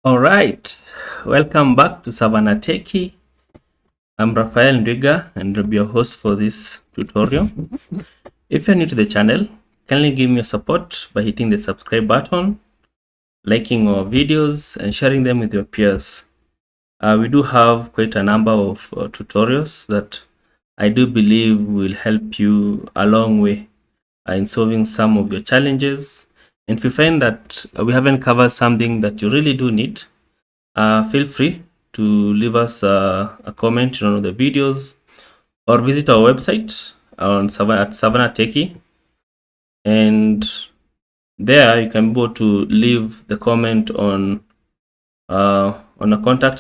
All right, welcome back to Savanna Techie. I'm Rafael Ndwiga and I'll be your host for this tutorial. If you're new to the channel, kindly give me your support by hitting the subscribe button, liking our videos, and sharing them with your peers. We do have quite a number of tutorials that I do believe will help you a long way in solving some of your challenges. And if you find that we haven't covered something that you really do need, feel free to leave us a comment on one of the videos or visit our website on Savanna Techie, and there you can be able to leave the comment on a contact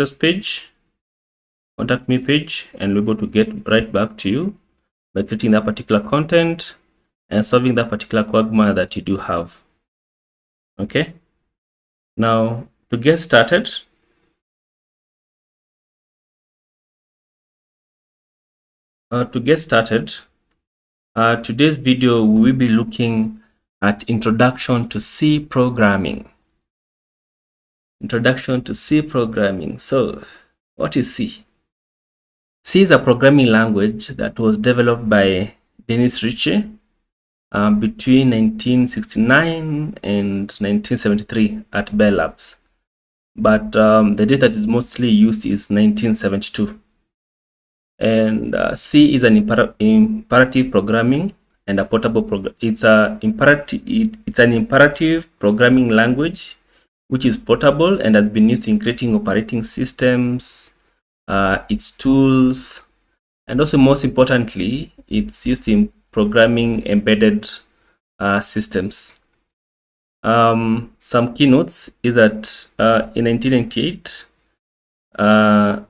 me page, and we're able to get right back to you by creating that particular content and solving that particular quagmire that you do have. Okay, now to get started, today's video we will be looking at Introduction to C Programming. Introduction to C Programming. So, what is C? C is a programming language that was developed by Dennis Ritchie between 1969 and 1973 at Bell Labs. But the date that is mostly used is 1972. And C is an imperative programming and a portable program. It's an imperative programming language which is portable and has been used in creating operating systems, its tools, and also most importantly, it's used in programming embedded systems. Some keynotes is that in 1998, the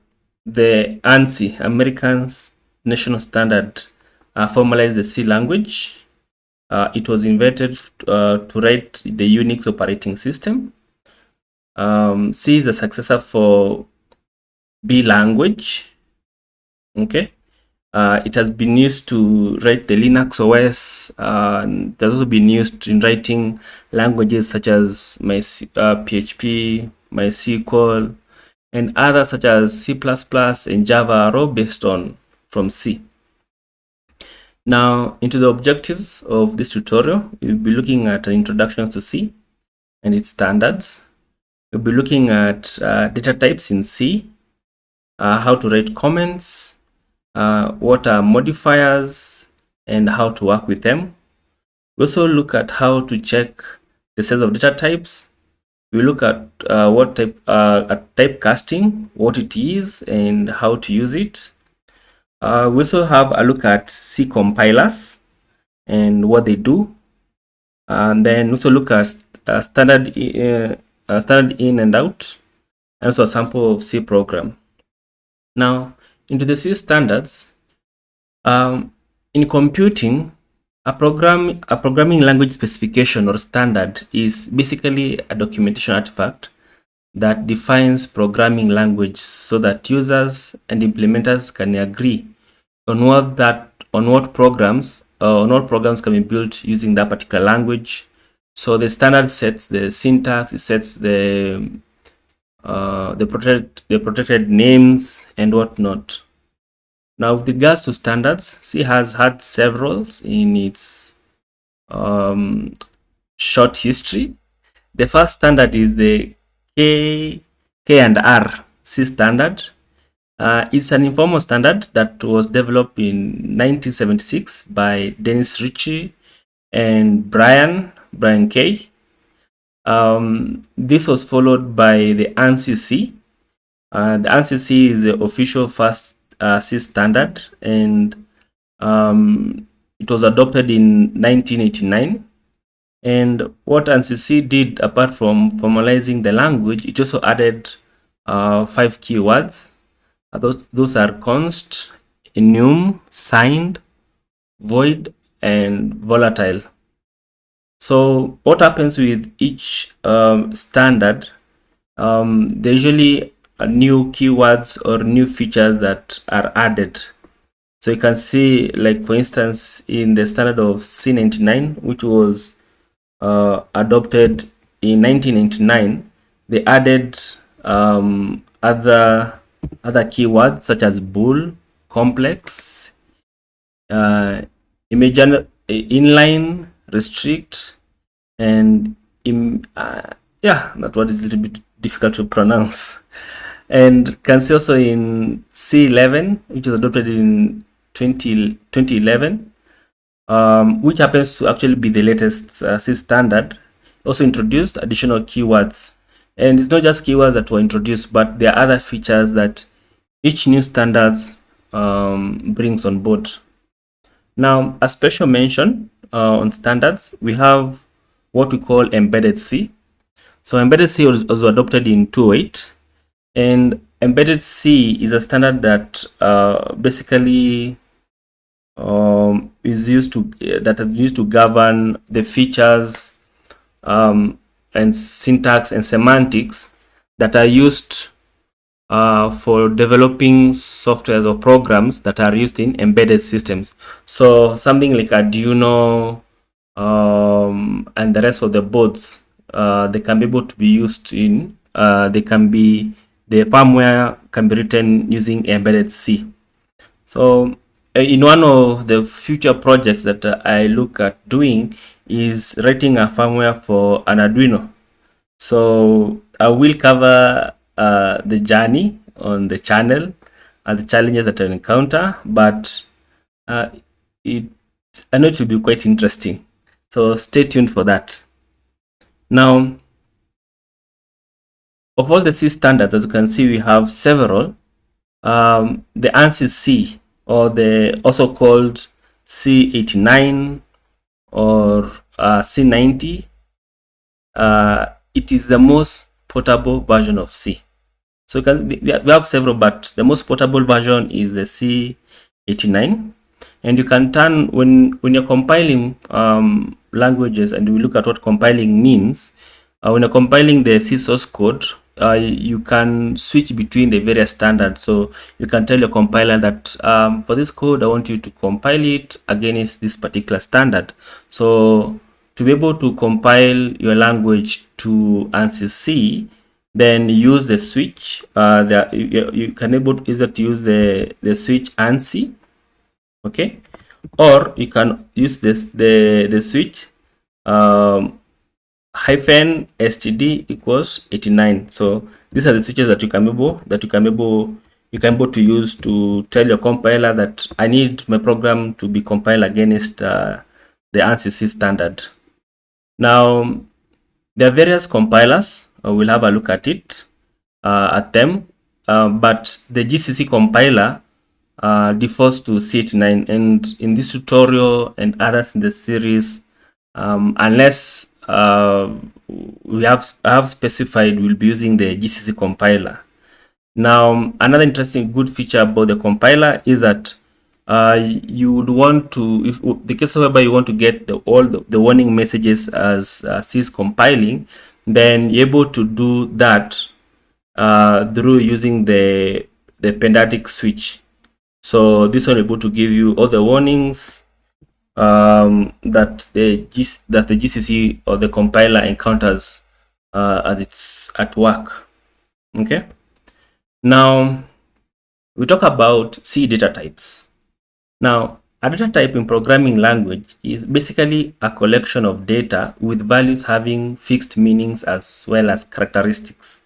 ANSI, American National Standard, formalized the C language. It was invented to write the Unix operating system. C is a successor for B language. Okay, it has been used to write the Linux OS. It has also been used in writing languages such as PHP, MySQL, and others such as C++ and Java are all based from C. Now, into the objectives of this tutorial, we'll be looking at an introduction to C and its standards. We'll be looking at data types in C, how to write comments, what are modifiers, and how to work with them. We also look at how to check the set of data types. We look at what type typecasting, what it is, and how to use it. We also have a look at C compilers and what they do, and then also look at standard in and out, and also a sample of C program. Now, into the C standards, in computing, a programming language specification or standard is basically a documentation artifact that defines programming language so that users and implementers can agree on what programs can be built using that particular language. So the standard sets the syntax, it sets the protected names and whatnot. Now, with regards to standards, C has had several in its short history. The first standard is the K and R C standard. It's an informal standard that was developed in 1976 by Dennis Ritchie and Brian Kay. This was followed by the ANSI C. The ANSI C is the official first C standard, and it was adopted in 1989. And what ANSI C did, apart from formalizing the language, it also added 5 keywords. Those are const, enum, signed, void, and volatile. So what happens with each standard, there usually are new keywords or new features that are added. So you can see, like for instance, in the standard of C99, which was adopted in 1999, they added other keywords such as bool, complex, inline, restrict, and yeah, that word is a little bit difficult to pronounce. And can see also in C11, which was adopted in 2011, which happens to actually be the latest C standard, also introduced additional keywords. And it's not just keywords that were introduced, but there are other features that each new standards brings on board. Now, a special mention on standards, we have what we call embedded C. So embedded C was adopted in 2008, and embedded C is a standard that basically is used to govern the features and syntax and semantics that are used for developing softwares or programs that are used in embedded systems. So something like Arduino and the rest of the boards, they can be able to be used in, the firmware can be written using embedded C. So in one of the future projects that I look at doing is writing a firmware for an Arduino. So I will cover the journey on the channel and the challenges that I encounter, but I know it will be quite interesting. So stay tuned for that. Now, of all the C standards, as you can see, we have several. The ANSI C, or the also called C89 or C90, it is the most portable version of C. So we have several, but the most portable version is the C89. And you can turn, when you're compiling languages, and we look at what compiling means, when you're compiling the C source code, you can switch between the various standards. So you can tell your compiler that for this code, I want you to compile it against this particular standard. So to be able to compile your language to ANSI C, then use the switch. You can either to use the switch ANSI, okay, or you can use the switch hyphen std equals 89. So these are the switches that you can be able to use to tell your compiler that I need my program to be compiled against the ANSI C standard. Now, there are various compilers. We'll have a look at them, but the GCC compiler defaults to C89, and in this tutorial and others in the series, unless I have specified, we'll be using the GCC compiler. Now, another interesting good feature about the compiler is that you would want to, if the case whereby you want to get all the warning messages as C is compiling, then you're able to do that through using the pendantic switch. So this one is able to give you all the warnings that the GCC or the compiler encounters as it's at work. Okay. Now we talk about C data types. Now, a data type in programming language is basically a collection of data with values having fixed meanings as well as characteristics.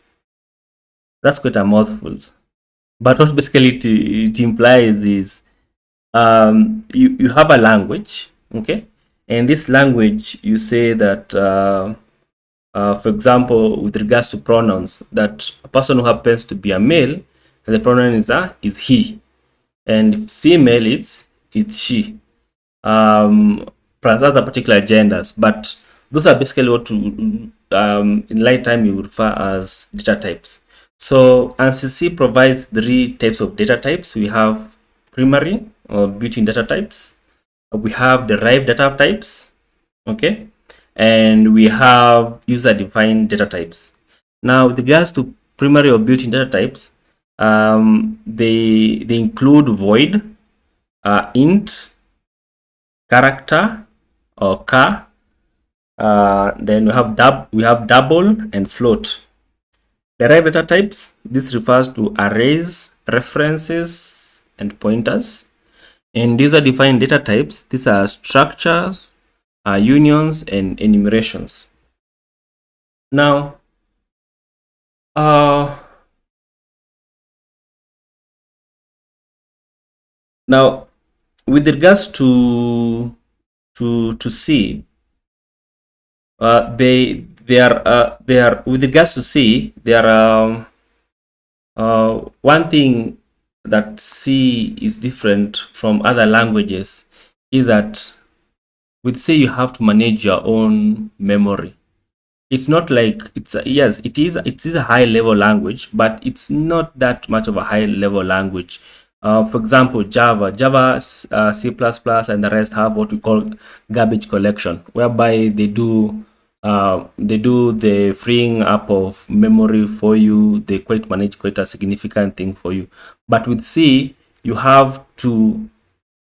That's quite a mouthful. But what basically it implies is you have a language, okay? And this language, you say that, for example, with regards to pronouns, that a person who happens to be a male, and the pronoun is he. And if it's female, it's she. Plus other particular genders, but those are basically what in light time you refer as data types. So ANSI C provides 3 types of data types. We have primary or built-in data types. We have derived data types, okay, and we have user-defined data types. Now, with regards to primary or built-in data types, they include void, int, character or char. Then we have double and float. Derived data types, this refers to arrays, references, and pointers. And user-defined data types, these are structures, unions, and enumerations. Now, with regards to C, with regards to C, there are one thing that C is different from other languages is that with C you have to manage your own memory. It's not like yes, it is a high level language, but it's not that much of a high level language. For example, Java, C++, and the rest have what we call garbage collection, whereby they do the freeing up of memory for you. They manage quite a significant thing for you. But with C, you have to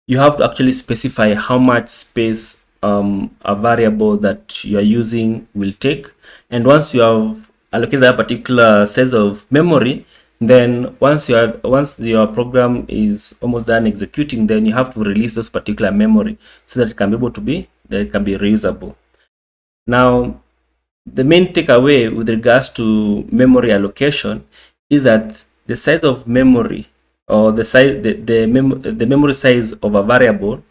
actually specify how much space a variable that you are using will take, and once you have allocated that particular size of memory, then once your program is almost done executing, then you have to release those particular memory so that it can be able to be reusable. Now, the main takeaway with regards to memory allocation is that the size of memory, or the memory size of a variable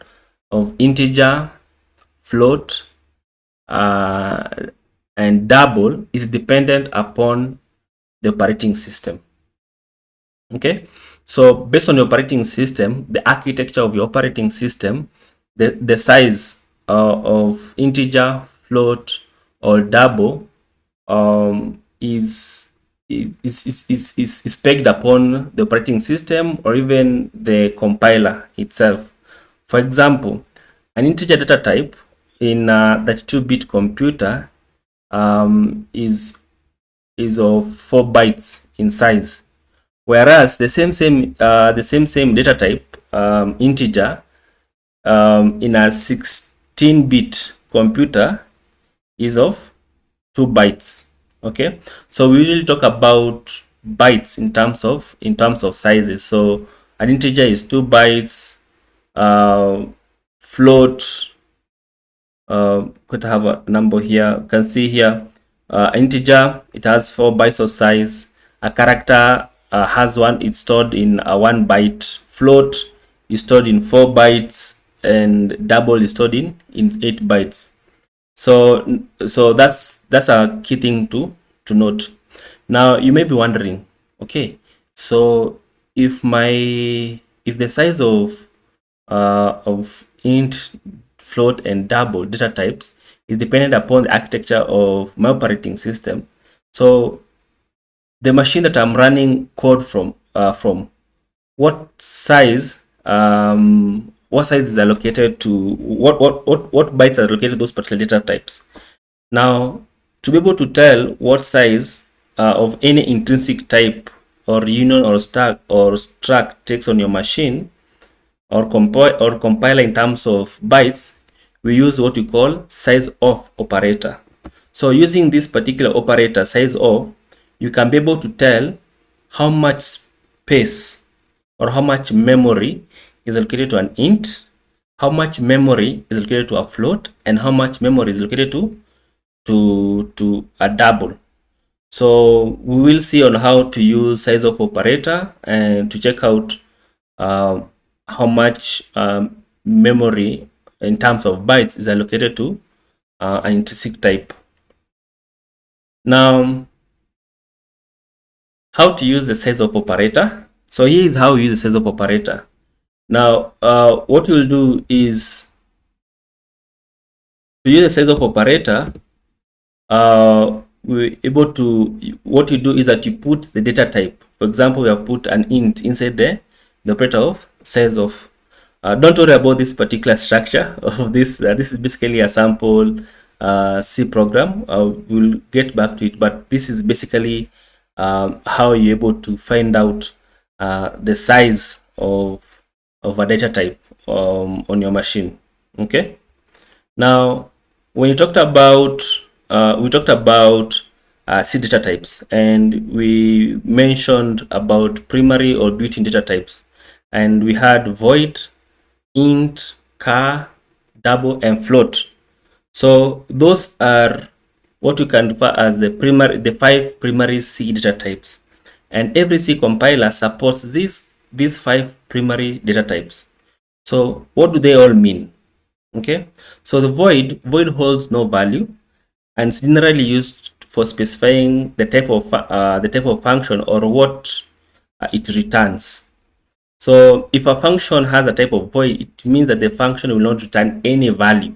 of integer, float, and double is dependent upon the operating system. Okay, so based on the operating system, the architecture of your operating system, the size of integer, float, or double is pegged upon the operating system or even the compiler itself. For example, an integer data type in a 32-bit computer is of 4 bytes in size, whereas the same data type, integer, in a 16-bit computer is of 2 bytes. Okay, so we usually talk about bytes in terms of sizes. So an integer is 2 bytes, float, could have a number here. You can see here, integer, it has 4 bytes of size. A character has one, it's stored in a 1 byte. Float is stored in 4 bytes, and double is stored in 8 bytes. So that's a key thing to note. Now you may be wondering, okay, so if the size of int, float, and double data types is dependent upon the architecture of my operating system, so the machine that I'm running code from what size is allocated to what bytes are allocated to those particular data types. Now, to be able to tell what size of any intrinsic type or union or stack or struct takes on your machine or compiler in terms of bytes, we use what we call size of operator. So using this particular operator, size of, you can be able to tell how much space or how much memory is allocated to an int, how much memory is allocated to a float, and how much memory is allocated to a double. So we will see on how to use size of operator and to check out how much memory in terms of bytes is allocated to an intrinsic type. Now, how to use the size of operator. So here is how we use the size of operator. Now, what you'll do is, to use the size of operator, what you do is that you put the data type. For example, we have put an int inside the operator of size of. Don't worry about this particular structure of this. This is basically a sample C program. We'll get back to it, but this is basically how you're able to find out the size of a data type on your machine. Okay. Now, when you talked about C data types, and we mentioned about primary or built-in data types, and we had void, int, char, double, and float. So those are what we can refer as the 5 primary C data types, and every C compiler supports these 5 primary data types. So what do they all mean? Okay, so the void holds no value, and it's generally used for specifying the type of function or what it returns. So if a function has a type of void, it means that the function will not return any value.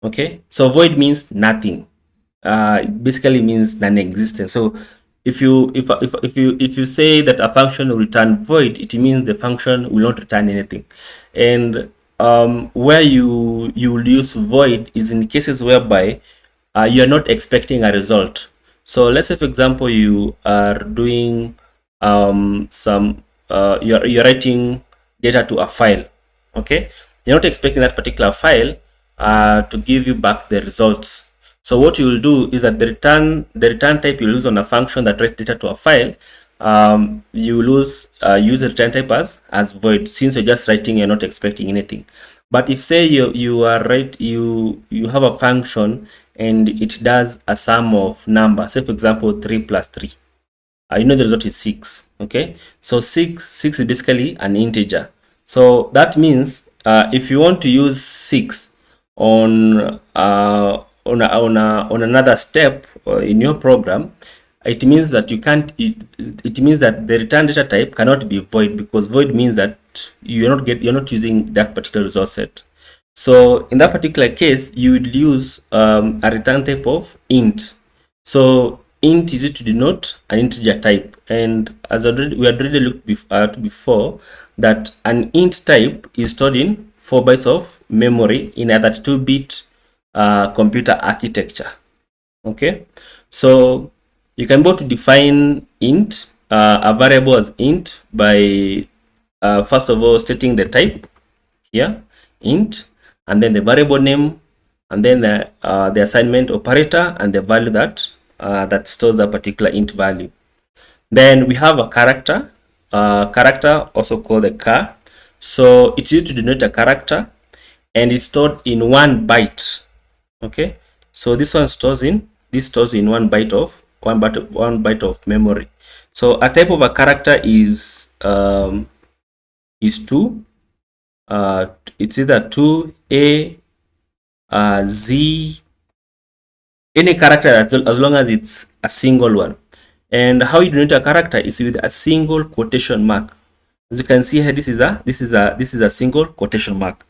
Okay, so void means nothing. It basically means non-existent. So if you say that a function will return void, it means the function will not return anything. And where you will use void is in cases whereby you are not expecting a result. So let's say, for example, you are doing you're writing data to a file. Okay, you're not expecting that particular file to give you back the results. So what you will do is that the return type you use on a function that writes data to a file, you will use the return type as void, since you're just writing, you're not expecting anything. But if say you have a function and it does a sum of numbers, say for example 3 plus 3, you know the result is 6. Okay, so 6 is basically an integer. So that means if you want to use 6 on another step in your program, it means that you can't. It means that the return data type cannot be void, because void means that you're not using that particular resource set. So in that particular case, you would use a return type of int. So int is used to denote an integer type, and as we already looked at before, that an int type is stored in 4 bytes of memory in a 32-bit computer architecture. Okay, so you can go to define int, a variable as int, by first of all stating the type here, int, and then the variable name, and then the assignment operator and the value that stores that particular int value. Then we have a character, also called a char. So it's used to denote a character, and it's stored in 1 byte. Okay, so this stores in 1 byte of memory. So a type of a character is 2. It's either 2, A, Z, any character as long as it's a single one. And how you denote a character is with a single quotation mark. As you can see here, this is a single quotation mark.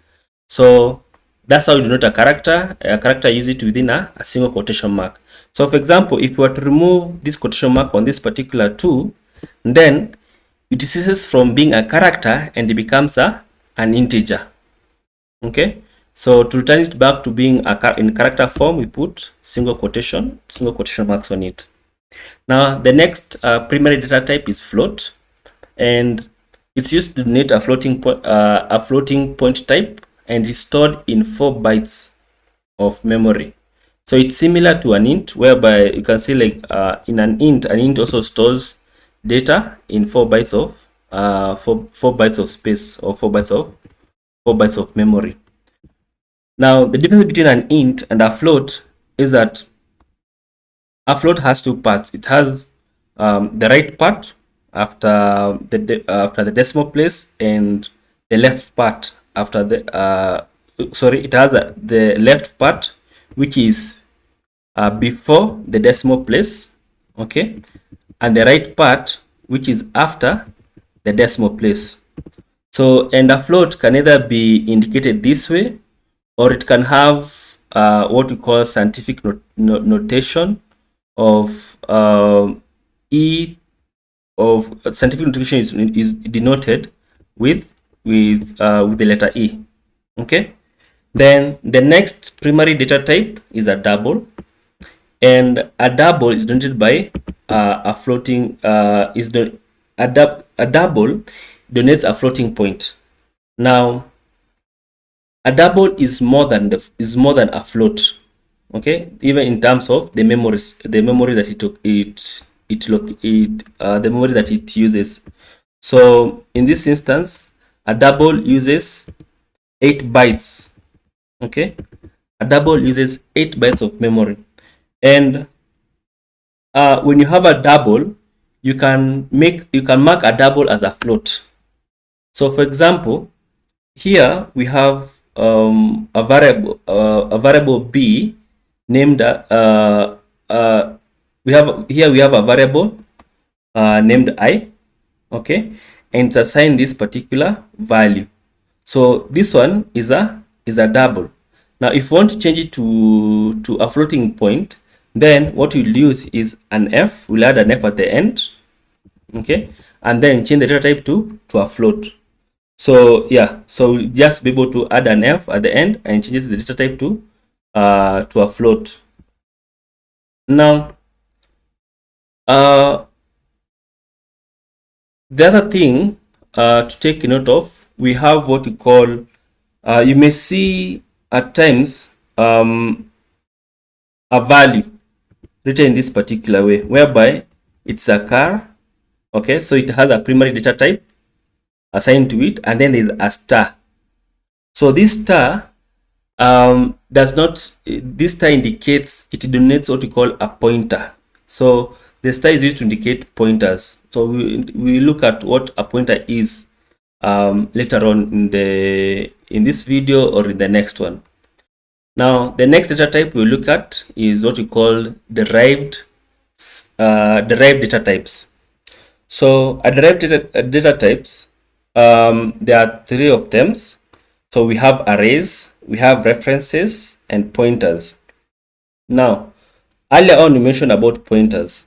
So that's how you denote a character. A character use it within a single quotation mark. So for example, if you were to remove this quotation mark on this particular 2, then it ceases from being a character and it becomes an integer. Okay, so to return it back to being in character form, we put single quotation marks on it. Now the next primary data type is float, and it's used to denote a floating point type, and is stored in 4 bytes of memory. So it's similar to an int, whereby you can see, like in an int also stores data in 4 bytes of 4 bytes of space, or 4 bytes of memory. Now the difference between an int and a float is that a float has 2 parts. It has the right part after the decimal place, and the left part after the it has the left part, which is before the decimal place, okay, and the right part, which is after the decimal place. So, and a float can either be indicated this way, or it can have what we call scientific notation of scientific notation is denoted with the letter E. Okay, then the next primary data type is a double, and a double is denoted by a floating a double denotes a floating point. Now a double is more than a float. Okay, even in terms of the memory that the memory that it uses. So in this instance, a double uses 8 bytes. Okay, a double uses 8 bytes of memory. And when you have a double, you can mark a double as a float. So for example, here we have a variable b named we have a variable named I. Okay, and it's assigned this particular value. So this one is a double. Now if you want to change it to a floating point, then what we'll use is an f. We'll add an f at the end. Okay, and then change the data type to a float. So yeah, so we'll just be able to add an f at the end and changes the data type to a float. Now the other thing to take note of, we have what we call, you may see at times a value written in this particular way, whereby it's a car. Okay, so it has a primary data type assigned to it, and then there's a star. So this star this star indicates, it denotes what we call a pointer. So the star is used to indicate pointers. So we look at what a pointer is later on in this video or in the next one. Now the next data type we look at is what we call derived data types. So a derived data types, there are 3 of them. So we have arrays, we have references, and pointers. Now, earlier on we mentioned about pointers.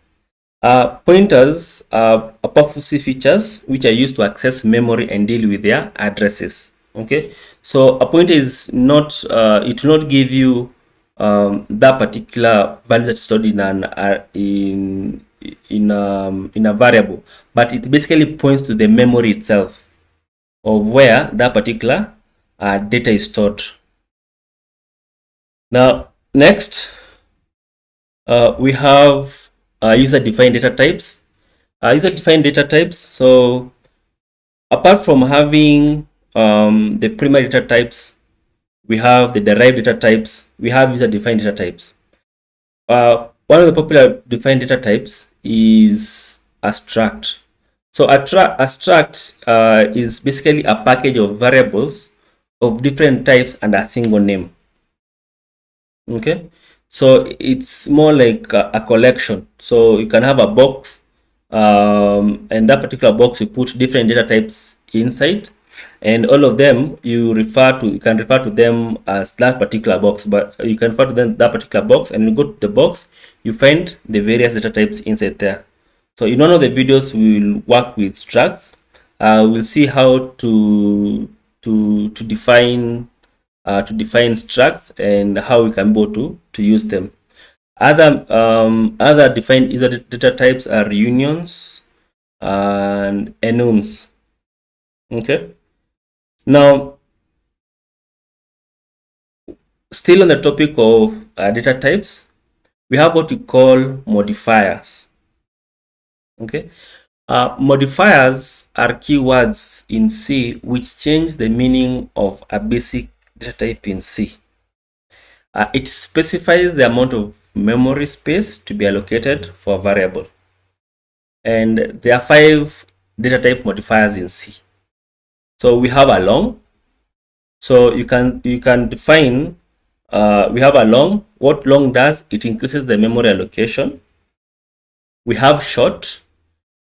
Pointers are powerful features which are used to access memory and deal with their addresses. Okay, so a pointer is not, it will not give you that particular value that's stored in a variable, but it basically points to the memory itself of where that particular data is stored. Now next, we have user-defined data types. User-defined data types, so apart from having the primary data types, we have the derived data types, we have user-defined data types. One of the popular defined data types is struct. So a struct is basically a package of variables of different types and a single name. Okay, so it's more like a collection. So you can have a box, and that particular box you put different data types inside, and all of them you can refer to them as that particular box. But you can refer to them that particular box, and you go to the box, you find the various data types inside there. So in one of the videos we will work with structs. We'll see how to define structs and how we can be able to use them. Other defined user data types are unions and enums. Okay, now still on the topic of data types, we have what we call modifiers. Okay, modifiers are keywords in C which change the meaning of a basic data type in C. It specifies the amount of memory space to be allocated for a variable, and there are 5 data type modifiers in C. So we have a long. So you can define, we have a long. What long does, it increases the memory allocation. We have short.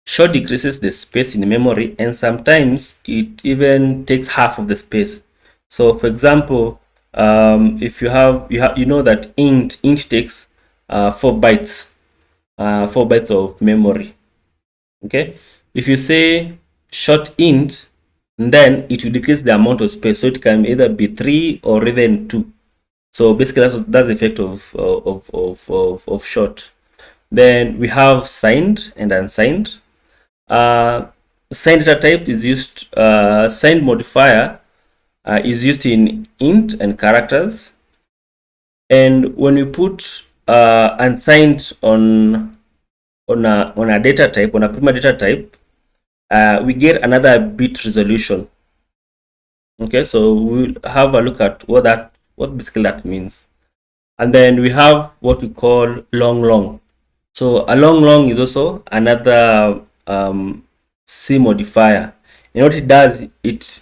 Short decreases the space in memory, and sometimes it even takes half of the space. So for example, if you know that int takes 4 bytes, 4 bytes of memory. Okay, if you say short int, then it will decrease the amount of space, so it can either be 3 or even 2. So basically that's the effect of short. Then we have signed and unsigned. Signed data type is used, signed modifier is used in int and characters, And when we put unsigned on a data type, on a primary data type, we get another bit resolution. Okay, so we'll have a look at what basically that means. And then we have what we call long. So a long is also another C modifier. And what it does, it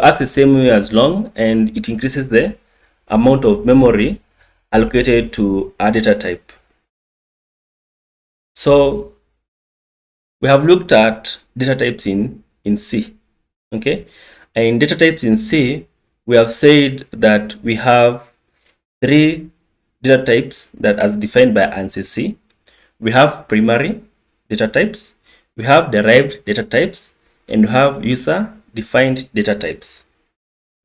acts the same way as long, and it increases the amount of memory allocated to a data type. So we have looked at data types in C. Okay, and in data types in C, we have said that we have 3 data types that as defined by ANSI C. We have primary data types, we have derived data types, and we have user defined data types.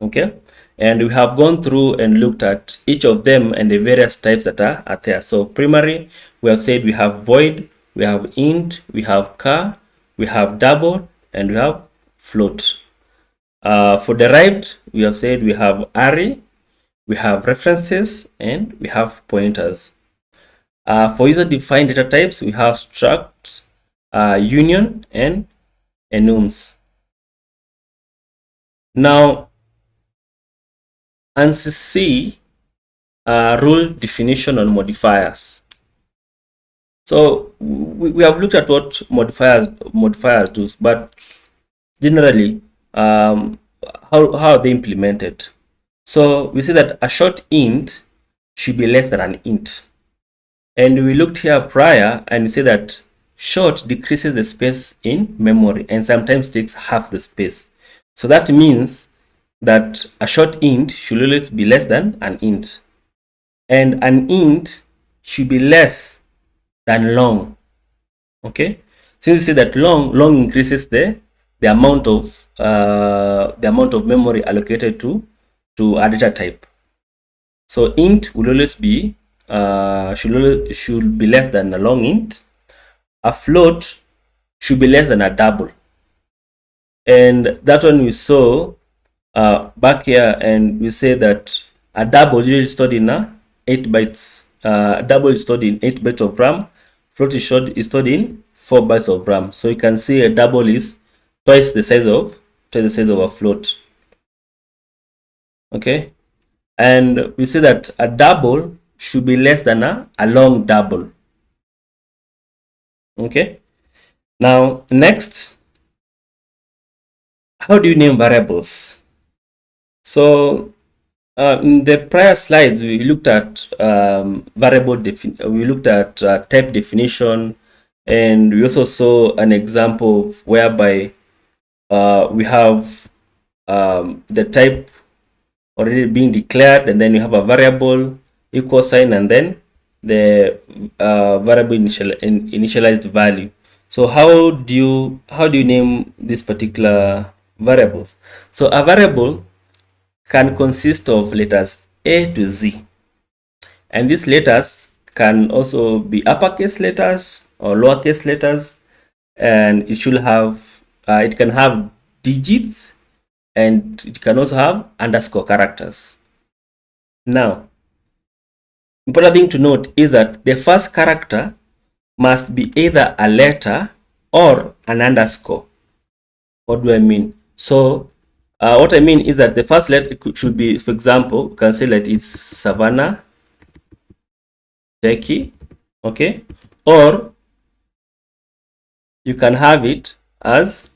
Okay, and we have gone through and looked at each of them and the various types that are there. So primary, we have said we have void, we have int, we have char, we have double, and we have float. For derived, we have said we have array, we have references, and we have pointers. For user-defined data types, we have struct, union, and enums. Now, ANSI C rule definition on modifiers. So we have looked at what modifiers do, but generally, how are they implemented? So we say that a short int should be less than an int. And we looked here prior and we say that short decreases the space in memory and sometimes takes half the space. So that means that a short int should always be less than an int. And an int should be less than long. Okay? Since we say that long increases the amount of memory allocated to a data type. So int will always be should be less than a long int. A float should be less than a double. And that one we saw back here, and we say that a double is usually stored in 8 bytes. Double is stored in 8 bytes of RAM. Float is stored in 4 bytes of RAM. So you can see a double is twice the size of a float. Okay, and we say that a double should be less than a long double. Okay, now next, how do you name variables? So in the prior slides, we looked at type definition, and we also saw an example of whereby we have the type already being declared, and then you have a variable equal sign, and then the variable initialized value. So how do you name these particular variables? So a variable can consist of letters A to Z, and these letters can also be uppercase letters or lowercase letters, and it should have it can have digits, and it can also have underscore characters. Now, important thing to note is that the first character must be either a letter or an underscore. What do I mean? So what I mean is that the first letter should be, for example, you can say that it's Savanna, Techie, okay, or you can have it as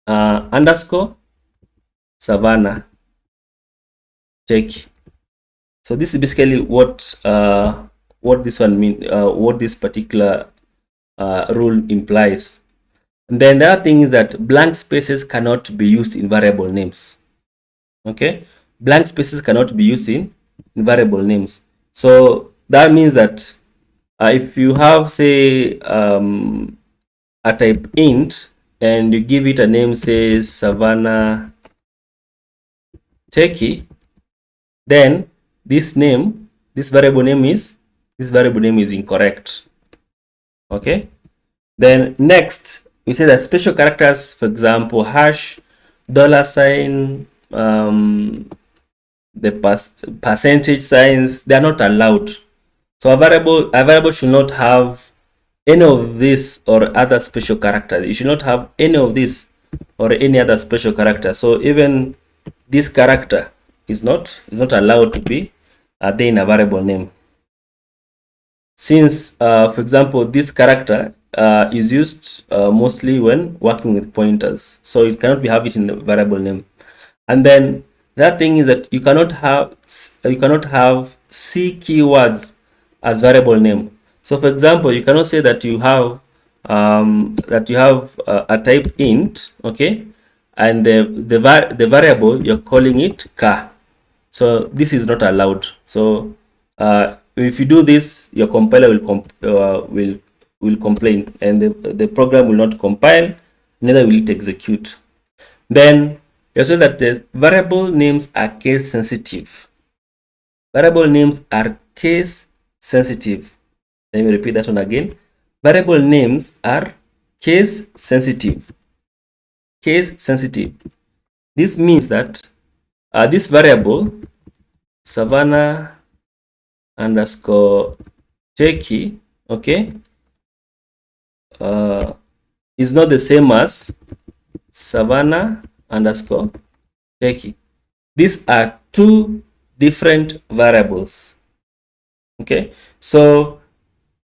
underscore Savanna, Techie. So this is basically what this one means, what this particular rule implies. And then the other thing is that blank spaces cannot be used in variable names. Okay, blank spaces cannot be used in variable names. So that means that if you have, say, a type int and you give it a name, say Savanna Techie, then this variable name is incorrect. Okay, then next we say that special characters, for example, hash, $, the percentage signs, they are not allowed. So a variable should not have any of this or other special characters. You should not have any of this or any other special character. So even this character is not allowed to be there in a variable name. Since, for example, this character is used mostly when working with pointers, so it cannot be have it in the variable name. And then that thing is that you cannot have C keywords as variable name. So for example, you cannot say that you have a type int, okay, and the variable you're calling it car. So this is not allowed. So if you do this, your compiler will complain, and the program will not compile, neither will it execute. Then you say that the variable names are case sensitive. Variable names are case sensitive. Let me repeat that one again. Variable names are case sensitive. Case sensitive. This means that this variable Savanna underscore Techie, okay, is not the same as Savanna underscore Techie. These are two different variables. Okay, so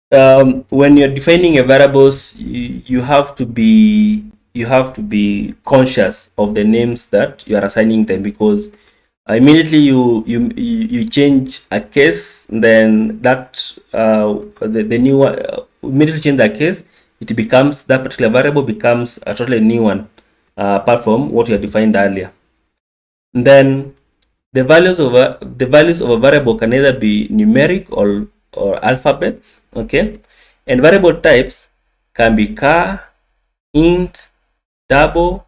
when you're defining a variables, you have to be conscious of the names that you are assigning them, because immediately you change a case, then that the new one immediately change that case, it becomes, that particular variable becomes a totally new one, apart from what you had defined earlier. And then the values of a variable can either be numeric or alphabets, okay, and variable types can be char, int, double,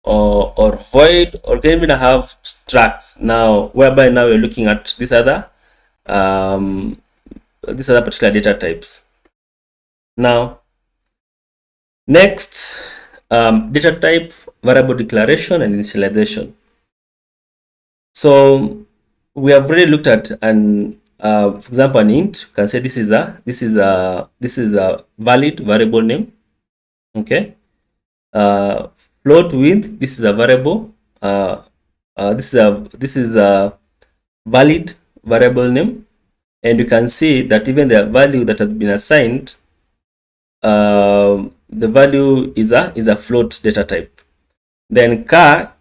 or void, or can even have structs. Now, whereby now you're looking at these other particular data types. Now, next, data type, variable declaration, and initialization. So we have already looked at for example, an int. You can say this is a valid variable name. Okay. Float with, this is a variable. This is a valid variable name, and you can see that even the value that has been assigned, the value is a float data type. Then char,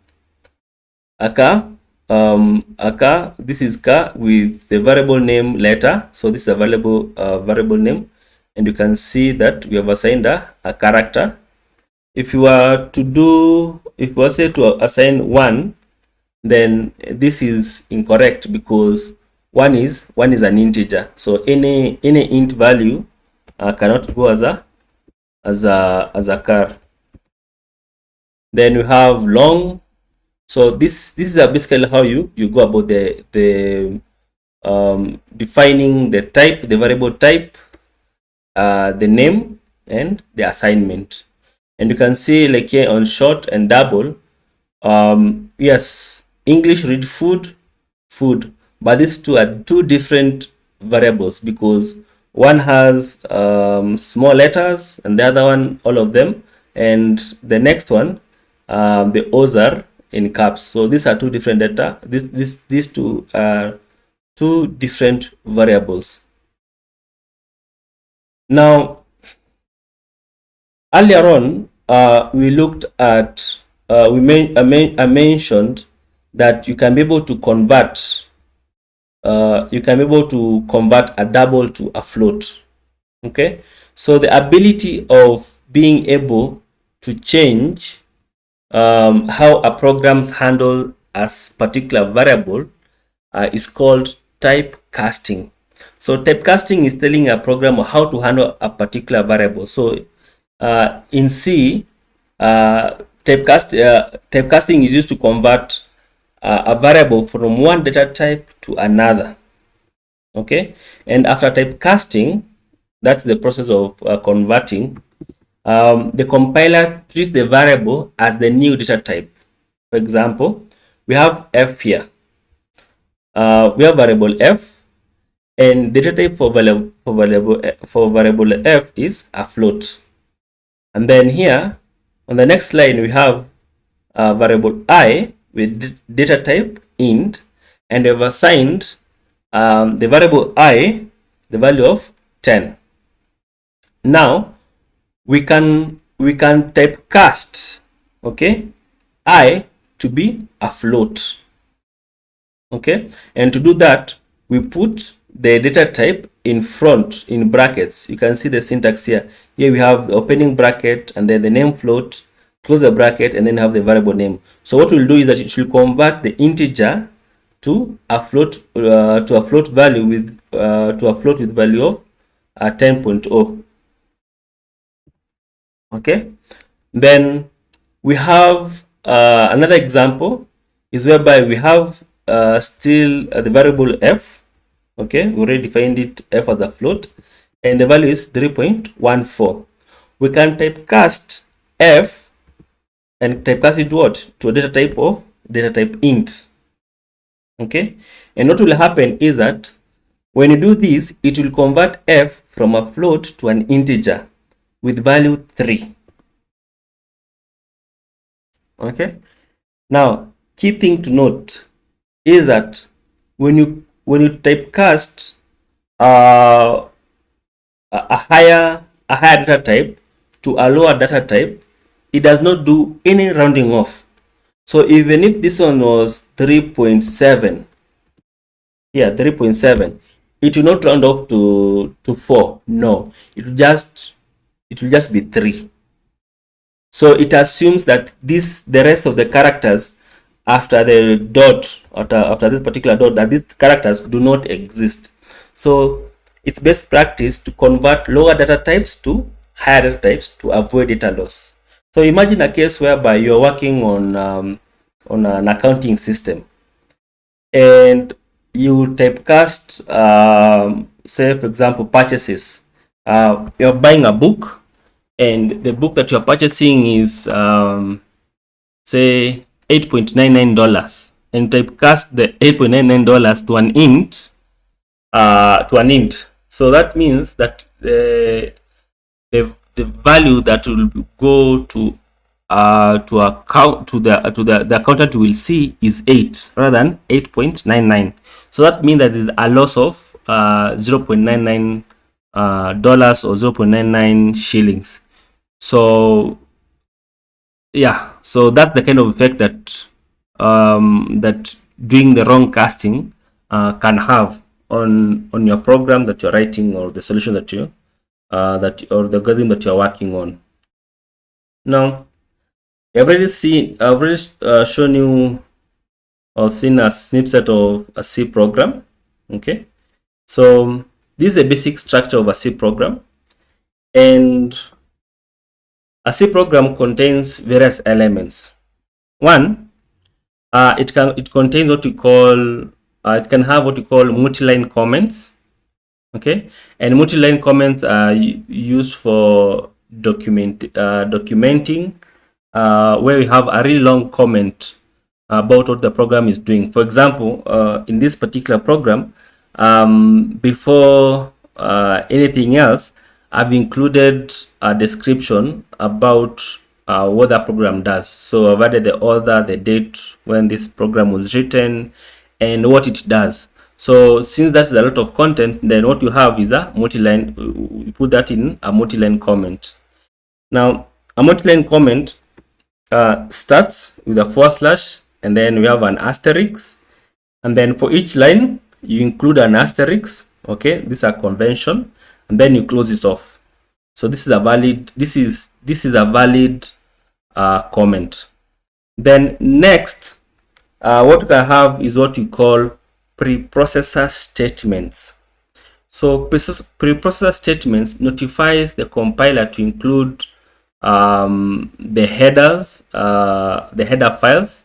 this is char with the variable name letter. So this is a variable name, and you can see that we have assigned a character. If you were say to assign 1, then this is incorrect, because 1 is an integer. So any int value cannot go as a char. Then you have long. So this is basically how you go about the defining the type, the variable type, the name, and the assignment. And you can see, like here on short and double, yes, English read food, but these two are two different variables, because one has small letters and the other one all of them, and the next one the O's are in caps. So these are two different data. These two are two different variables. Now, earlier on, we looked at I mentioned that you can be able to convert a double to a float. Okay, so the ability of being able to change how a programs handle a particular variable is called typecasting. So typecasting is telling a program how to handle a particular variable. So in C, typecasting is used to convert a variable from one data type to another. Okay, and after typecasting, that's the process of converting. The compiler treats the variable as the new data type. For example, we have F here. we have variable f, and the data type for variable f is a float. And then here on the next line we have variable I with data type int, and we have assigned the variable I the value of 10. Now we can typecast, okay, I to be a float, okay, and to do that we put the data type in front in brackets. You can see the syntax here. Here we have the opening bracket and then the name float, close the bracket, and then have the variable name. So what we'll do is that it will convert the integer to a float value with value of 10.0. Okay, then we have another example is whereby we have still the variable f. Okay, we already defined it, f as a float, and the value is 3.14. We can typecast f and typecast it what? To a data type int. Okay, and what will happen is that when you do this, it will convert f from a float to an integer with value 3. Okay, now key thing to note is that when you typecast a higher data type to a lower data type, it does not do any rounding off. So even if this one was 3.7, yeah, 3.7, it will not round off to 4. No, it will just be 3. So it assumes that the rest of the characters after the dot, after this particular dot, that these characters do not exist. So it's best practice to convert lower data types to higher data types to avoid data loss. So imagine a case whereby you're working on an accounting system, and you typecast, say for example, purchases. You're buying a book, and the book that you're purchasing is say $8.99, and typecast the $8.99 to an int. So that means that the value that will go to the accountant will see is 8 rather than 8.99. So that means that there's a loss of $0.99 or 0.99 shillings. So yeah, so that's the kind of effect that that doing the wrong casting can have on your program that you're writing, or the solution that you or the algorithm that you're working on. Now I've already shown you or seen a snippet of a C program. Okay, so this is the basic structure of a C program, and a C program contains various elements. One, it contains what we call it can have what we call multiline comments. Okay, and multiline comments are used for documenting where we have a really long comment about what the program is doing. For example, in this particular program, before anything else, I've included a description about what the program does. So I've added the author, the date when this program was written, and what it does. So since that's a lot of content, then what you have is a multiline. We put that in a multiline comment. Now a multiline comment starts with a /, and then we have an asterisk, and then for each line you include an asterisk. Okay, this is a convention, and then you close it off. So this is a valid comment. Then next, what we can have is what we call preprocessor statements. So preprocessor statements notifies the compiler to include the headers, the header files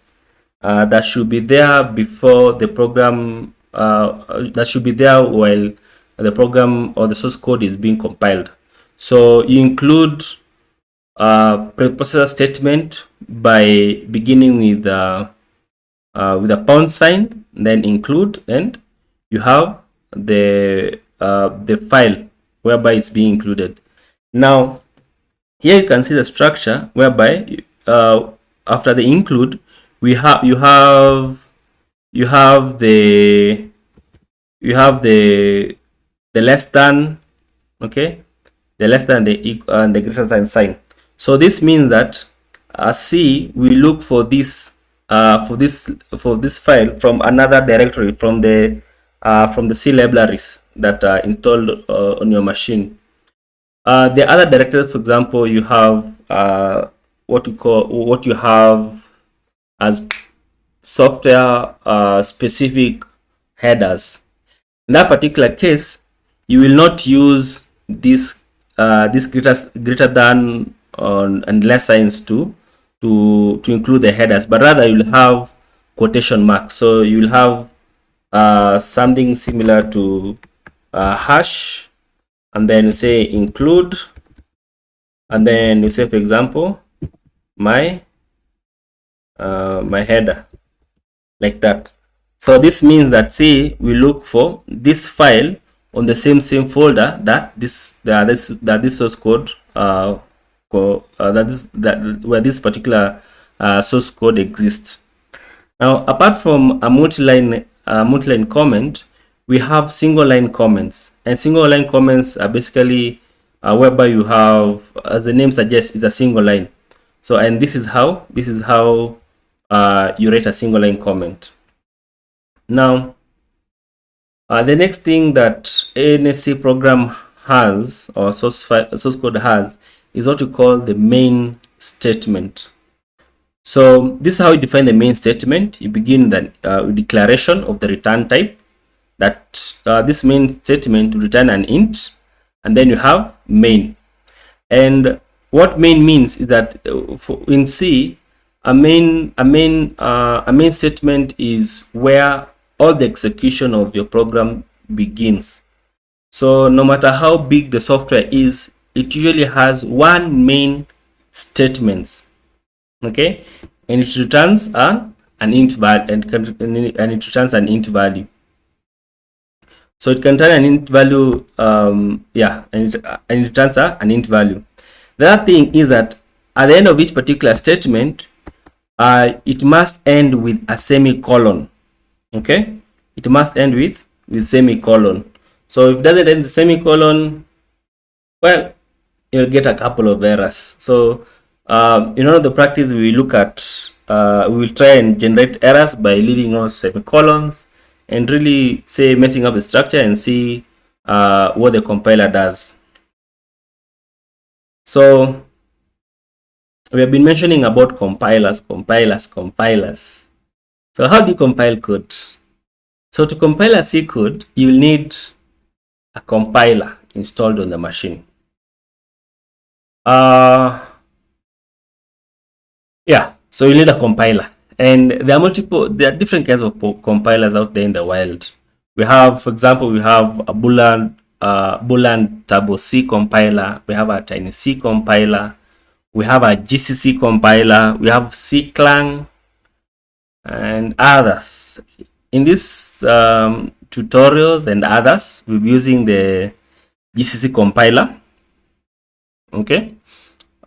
that should be there before the program, that should be there while the program or the source code is being compiled. So you include preprocessor statement by beginning with with a pound sign, then include, and you have the file whereby it's being included. Now here you can see the structure whereby after the include, you have the less than, okay, the less than, the equal, and the greater than sign. So this means that C will look for this file from another directory, from the C libraries that are installed on your machine. The other directories, for example, you have what you have as software specific headers. In that particular case, you will not use this greater than and less signs to include the headers, but rather you'll have quotation marks. So you'll have something similar to hash, and then you say include, and then you say, for example, my header, like that. So this means that C we look for this file on the same folder that this source code where this particular source code exists. Now, apart from a multi-line comment, we have single line comments, and single line comments are basically whereby you have, as the name suggests, is a single line. So, and this is how you write a single line comment. Now, the next thing that any C program has, or source code has, is what we call the main statement. So this is how you define the main statement. You begin with declaration of the return type, that this main statement will return an int, and then you have main. And what main means is that in C, a main statement is where all the execution of your program begins. So no matter how big the software is, it usually has one main statement, okay, and it returns an int value, and it returns an int value. So it can return an int value, and it returns an int value. The other thing is that at the end of each particular statement, it must end with a semicolon. Okay, it must end with semicolon. So if it doesn't end with semicolon, well, you'll get a couple of errors. So in order to practice, we look at we will try and generate errors by leaving out semicolons, and really say messing up the structure and see what the compiler does. So we have been mentioning about compilers. So how do you compile code? So to compile a C code, you will need a compiler installed on the machine. So you need a compiler, and there are different kinds of compilers out there in the wild. We have, for example, we have a Boolean Turbo C compiler, we have a Tiny C compiler, we have a GCC compiler, we have C-Clang, and others. In these tutorials and others, we'll be using the GCC compiler. Okay.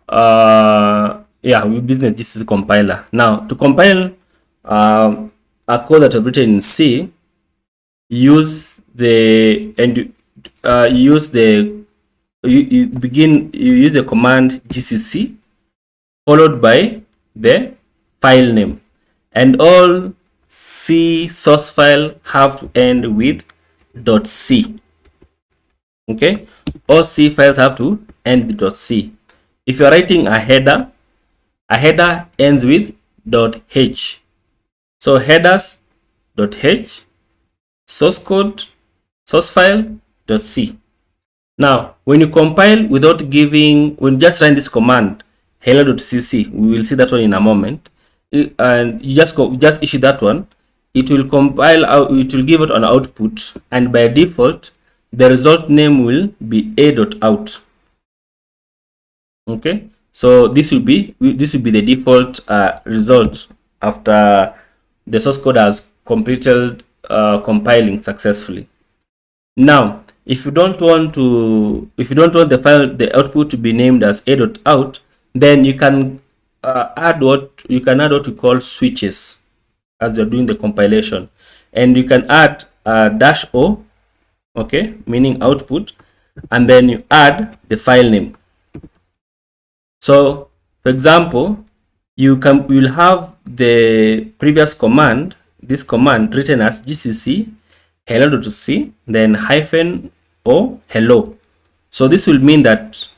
We'll be using the GCC compiler. Now, to compile a code that I've written in C, you use the command GCC followed by the file name, and all C source file have to end with .c. Okay, all C files have to end with .c. If you're writing a header ends with .h. So headers.h, source code, source file .c. Now, when you compile when you just run this command hello.cc, we will see that one in a moment, and you just issue that one, it will compile out, it will give it an output, and by default the result name will be a.out. Okay, so this will be the default result after the source code has completed compiling successfully. Now, if you don't want the output to be named as a.out, then you can add what we call switches as you're doing the compilation, and you can add -o, okay, meaning output, and then you add the file name. So, for example, you will have the previous command, this command written as gcc hello.c, then -o hello. So this will mean that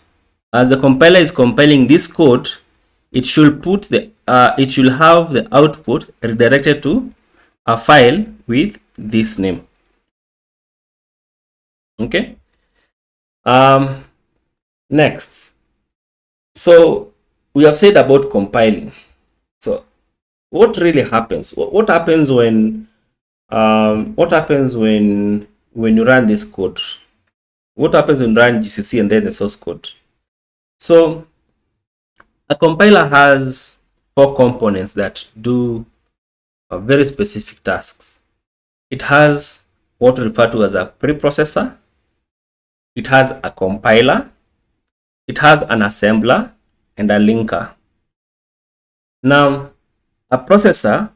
as the compiler is compiling this code, it should have the output redirected to a file with this name. Okay. Next, so we have said about compiling. So what really happens? What happens when you run this code? What happens when you run GCC and then the source code? So a compiler has 4 components that do very specific tasks. It has what we refer to as a preprocessor. It has a compiler. It has an assembler and a linker. Now, a processor,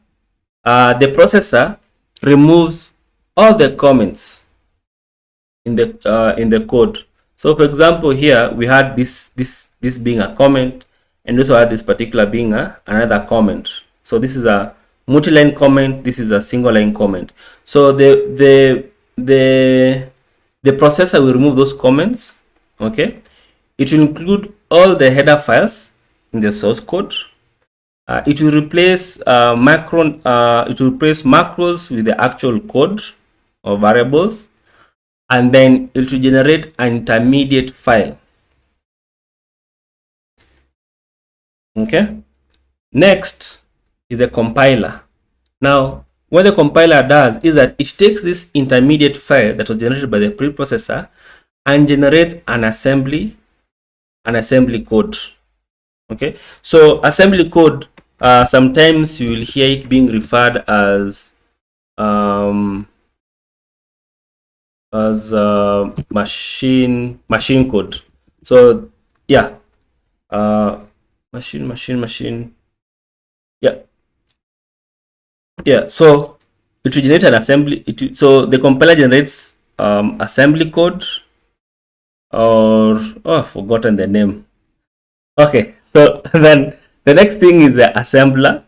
the processor removes all the comments in the code. So, for example, here we had this being a comment, and also had this particular being another comment. So this is a multi-line comment. This is a single line comment. So the processor will remove those comments. Okay, it will include all the header files in the source code. It will replace macros with the actual code or variables, and then it will generate an intermediate file. Okay. Next is the compiler. Now, what the compiler does is that it takes this intermediate file that was generated by the preprocessor and generates an assembly code. Okay, so assembly code, sometimes you will hear it being referred as machine code. So yeah, machine. Yeah. So it will generate an assembly. So the compiler generates assembly code, or I've forgotten the name. Okay, so then the next thing is the assembler.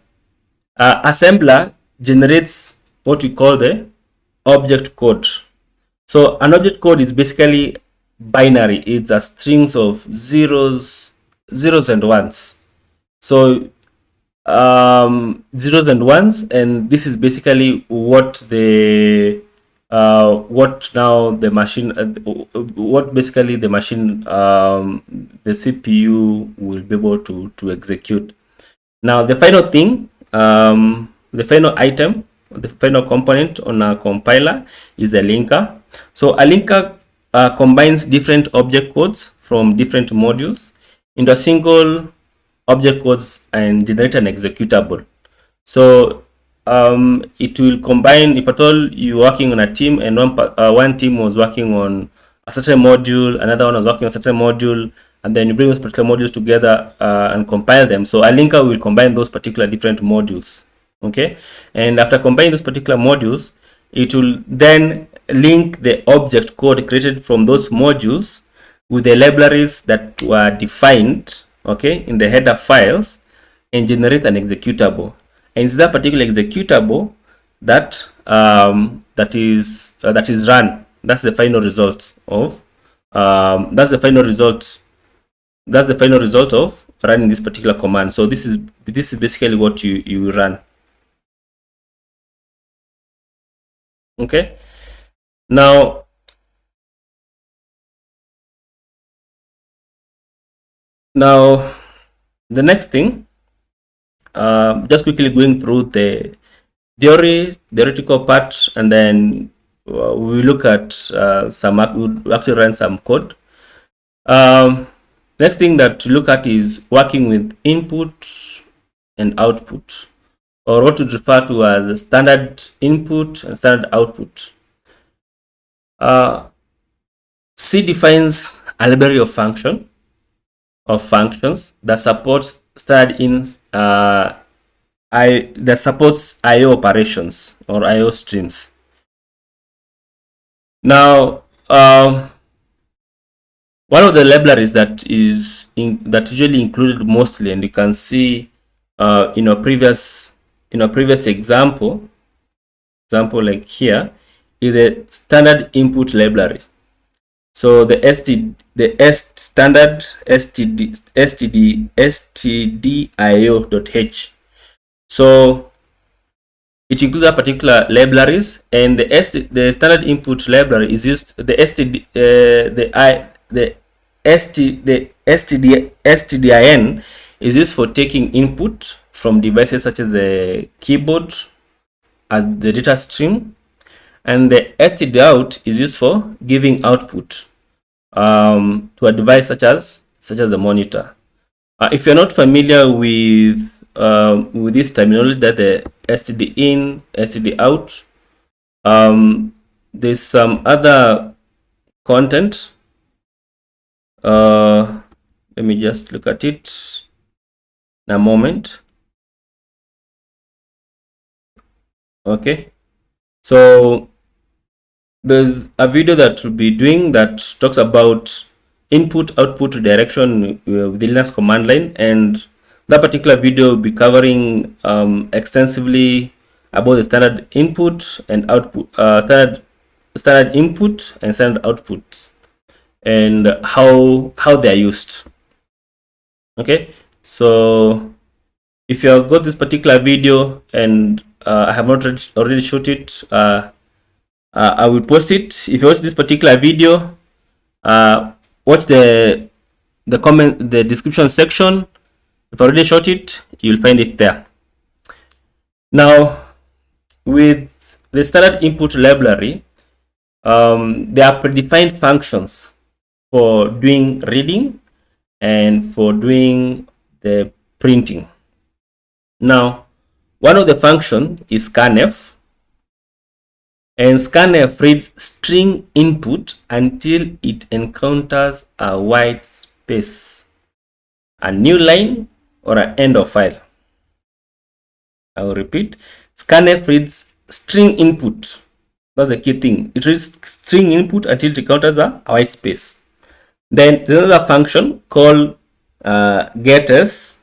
Assembler generates what we call the object code. So an object code is basically binary. It's a strings of zeros and ones. So zeros and ones, and this is basically what the CPU will be able to execute. Now the final thing, the final item, the final component on a compiler is a linker. So a linker combines different object codes from different modules into a single object codes and generate an executable. So it will combine, if at all you're working on a team and one team was working on a certain module, another one was working on a certain module, and then you bring those particular modules together and compile them. So a linker will combine those particular different modules. Okay, and after combining those particular modules, it will then link the object code created from those modules with the libraries that were defined, okay, in the header files, and generate an executable. And it's that particular executable that is run. That's the final result of that's the final result of running this particular command. So this is basically what you run. Okay. Now the next thing, just quickly going through the theoretical part, and then we look at we'll actually run some code. Next thing that to look at is working with input and output. or what we refer to as standard input and standard output. C defines a library of functions that supports standard ins that supports IO operations or IO streams. Now, one of the libraries that is usually included mostly, and you can see in a previous example like here, is the standard input library. So the standard stdio.h. So it includes a particular libraries, and the standard input library is used. The stdin is used for taking input from devices such as the keyboard as the data stream, and the stdout is used for giving output to a device such as the monitor. If you're not familiar with this terminology, that the stdin, stdout, there's some other content. Let me just look at it in a moment. Okay, so there's a video that we'll be doing that talks about input output direction with the Linux command line, and that particular video will be covering extensively about the standard input and output, standard input and standard output, and how they are used. Okay, so if you have got this particular video and I have not already shot it, I will post it. If you watch this particular video, watch the description section. If I already shot it, you'll find it there. Now, with the standard input library, there are predefined functions for doing reading and for doing the printing. Now, one of the functions is scanf, and scanf reads string input until it encounters a white space, a new line, or an end of file. I will repeat. Scanf reads string input. That's the key thing. It reads string input until it encounters a white space. Then there's another function called getters,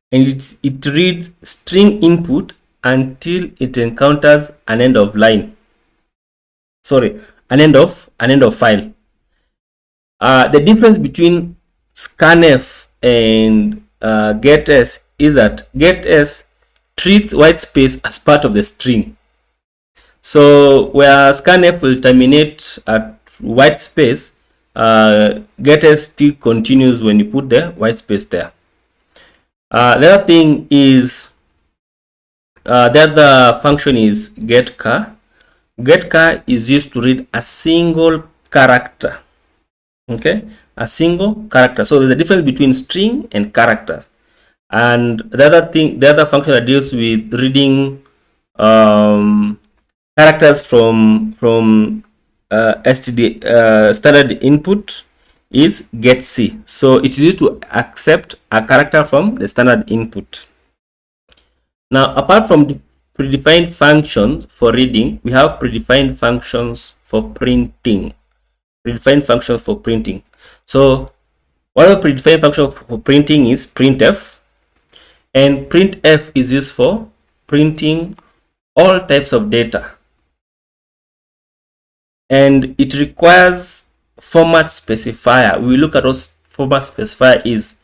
and it reads string input until it encounters an end of line. Sorry, an end of file. The difference between scanf and getters is that getters treats white space as part of the string. So where scanf will terminate at white space, getters still continues when you put the white space there. The other thing is the other function is getChar. GetChar is used to read a single character. Okay, a single character. So there's a difference between string and character. And the other function that deals with reading characters from standard input is getC. So it is used to accept a character from the standard input. Now, apart from the predefined functions for reading, we have predefined functions for printing. So one of the predefined functions for printing is printf, and printf is used for printing all types of data, and it requires format specifier. We will look at what format specifier is.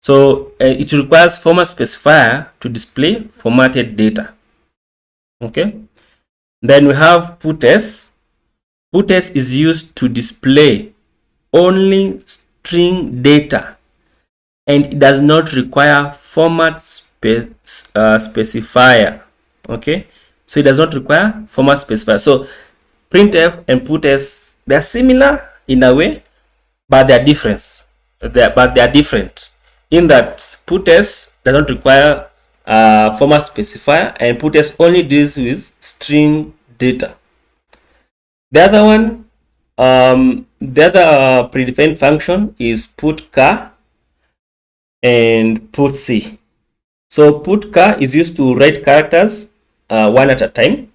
So it requires format specifier to display formatted data. Okay, then we have putS. PutS is used to display only string data, and it does not require format specifier. Okay, so it does not require format specifier. So printf and putS, they are similar in a way, but they are different. In that putS does not require format specifier, and putS only deals with string data. The other one, the other predefined function is putChar and putC. So putChar is used to write characters one at a time,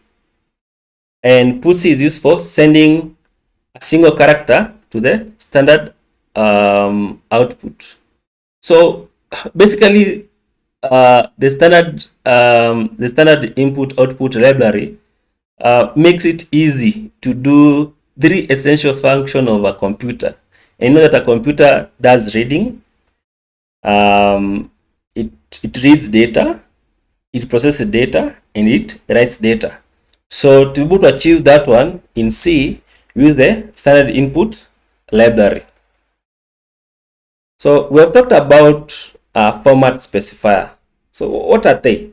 and putC is used for sending a single character to the standard output. So basically, the standard input output library makes it easy to do three essential functions of a computer. And you know that a computer does reading, it reads data, it processes data, and it writes data. So to be able to achieve that one in C, use the standard input library. So we have talked about format specifier. So what are they?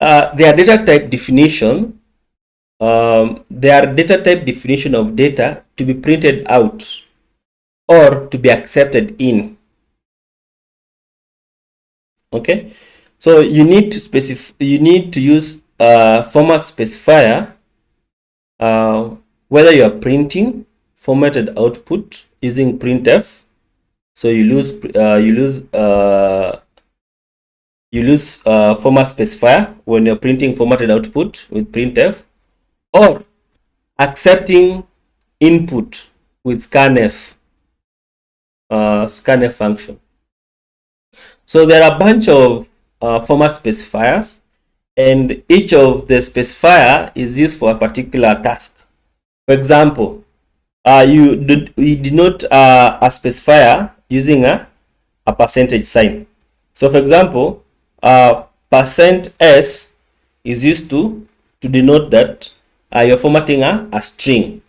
They are data type definition. They are data type definition of data to be printed out or to be accepted in. Okay, so you need to specify. You need to use format specifier whether you are printing formatted output using Printf. So you lose format specifier when you're printing formatted output with Printf, or accepting input with Scanf function. So there are a bunch of format specifiers, and each of the specifier is used for a particular task. For example, you denote a specifier using a percentage sign. So for example, %s is used to denote that you're formatting a string.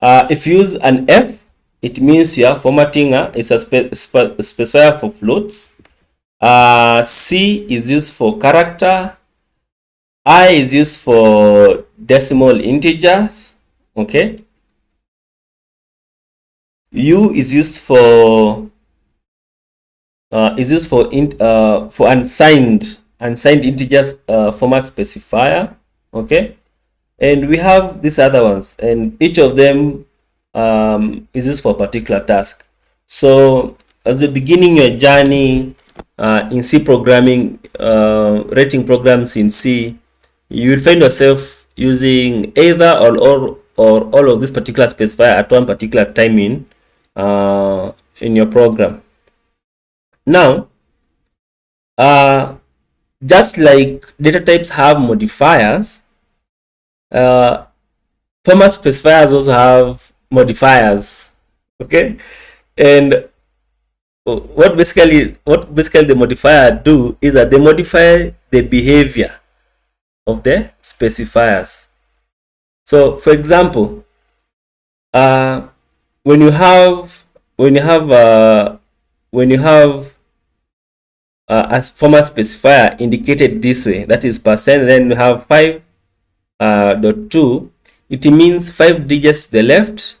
If you use an F, it means you are formatting it's a specifier for floats. C is used for character. I is used for decimal integers. Okay. U is used for unsigned integers format specifier. Okay, and we have these other ones, and each of them is used for a particular task. So as the beginning your journey in C programming, writing programs in C, you will find yourself using either or all of this particular specifier at one particular time in your program. Now, just like data types have modifiers, format specifiers also have modifiers. Okay, and what basically the modifier do is that they modify the behavior of the specifiers. So for example, when you have a format specifier indicated this way, that is percent, then you have 5.2, it means 5 digits to the left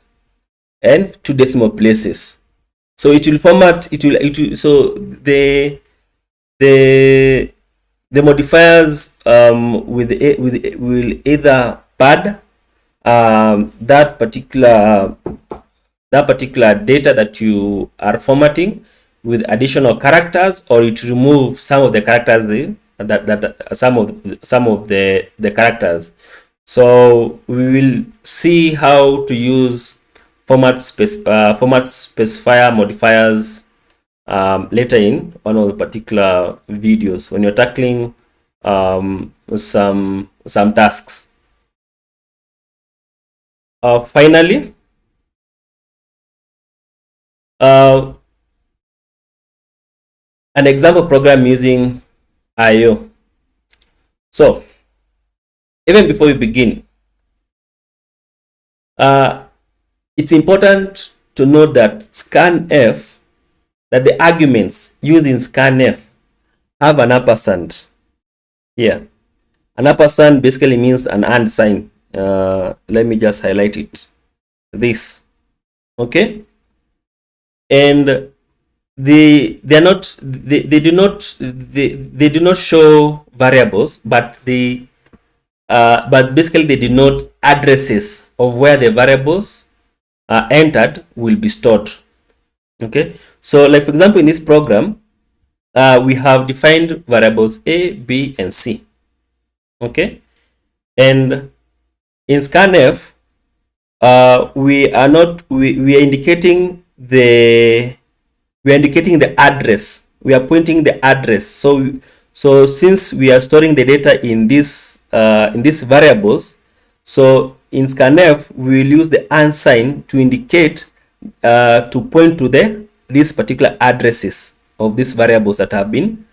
and 2 decimal places. So it will format, so the modifiers will either pad that particular data that you are formatting with additional characters, or it remove some of the characters, some of the characters. So we will see how to use format specifier modifiers later in one of the particular videos when you're tackling some tasks. Finally, an example program using I/O. So even before we begin, it's important to note that Scanf, that the arguments used in Scanf have an ampersand here. An ampersand basically means an and sign. Let me just highlight it. This. Okay. And they do not show variables, but basically they denote addresses of where the variables entered will be stored. Okay, so like for example in this program, we have defined variables A, B, and C. Okay, and in scanf, we are indicating the address. We are pointing the address. So since we are storing the data in these variables, so in scanf we will use the unsigned to indicate to point to these particular addresses of these variables that have been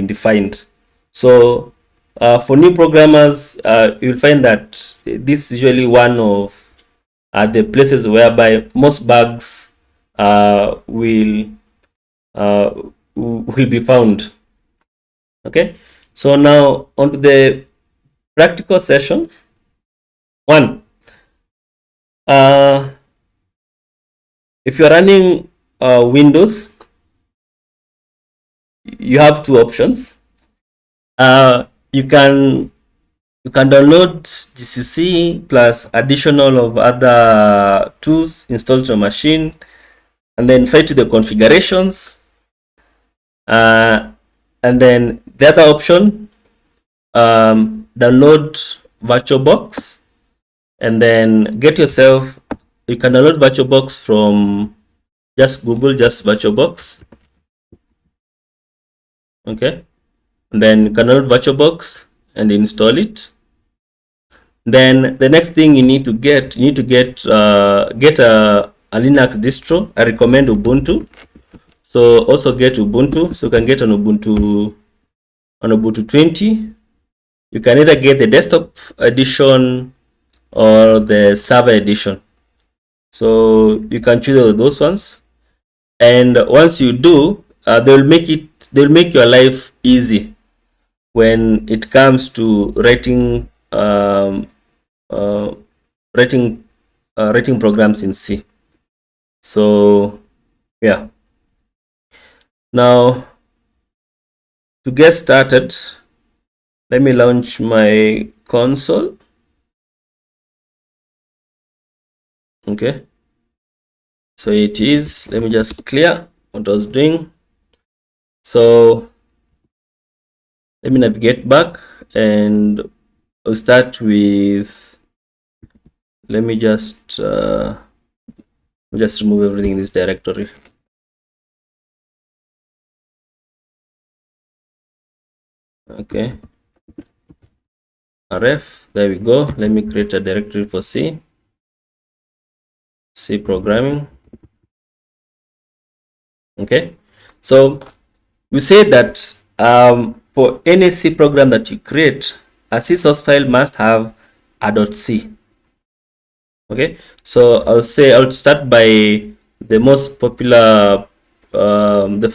defined. So for new programmers, you'll find that this is usually one of the places whereby most bugs will be found. Okay, so now onto the practical session. One, if you're running Windows, you have two options. You can download GCC plus additional of other tools installed to your machine, and then fight to the configurations. And then the other option, download VirtualBox, and then get yourself. You can download VirtualBox from just Google, just VirtualBox. Okay, and then you can download VirtualBox and install it. Then the next thing you need to get a Linux distro. I recommend Ubuntu. So also get Ubuntu. So you can get an Ubuntu 20. You can either get the desktop edition or the server edition. So you can choose those ones. And once you do, they'll make your life easy when it comes to writing writing programs in C. So yeah. Now to get started, let me launch my console. Okay, so it is, let me just clear what I was doing. So let me navigate back, and I'll start with, let me just remove everything in this directory. Okay, ref, there we go. Let me create a directory for C programming. Okay, so we say that for any C program that you create, a C source file must have a .c. Okay, so I'll start by the most popular, the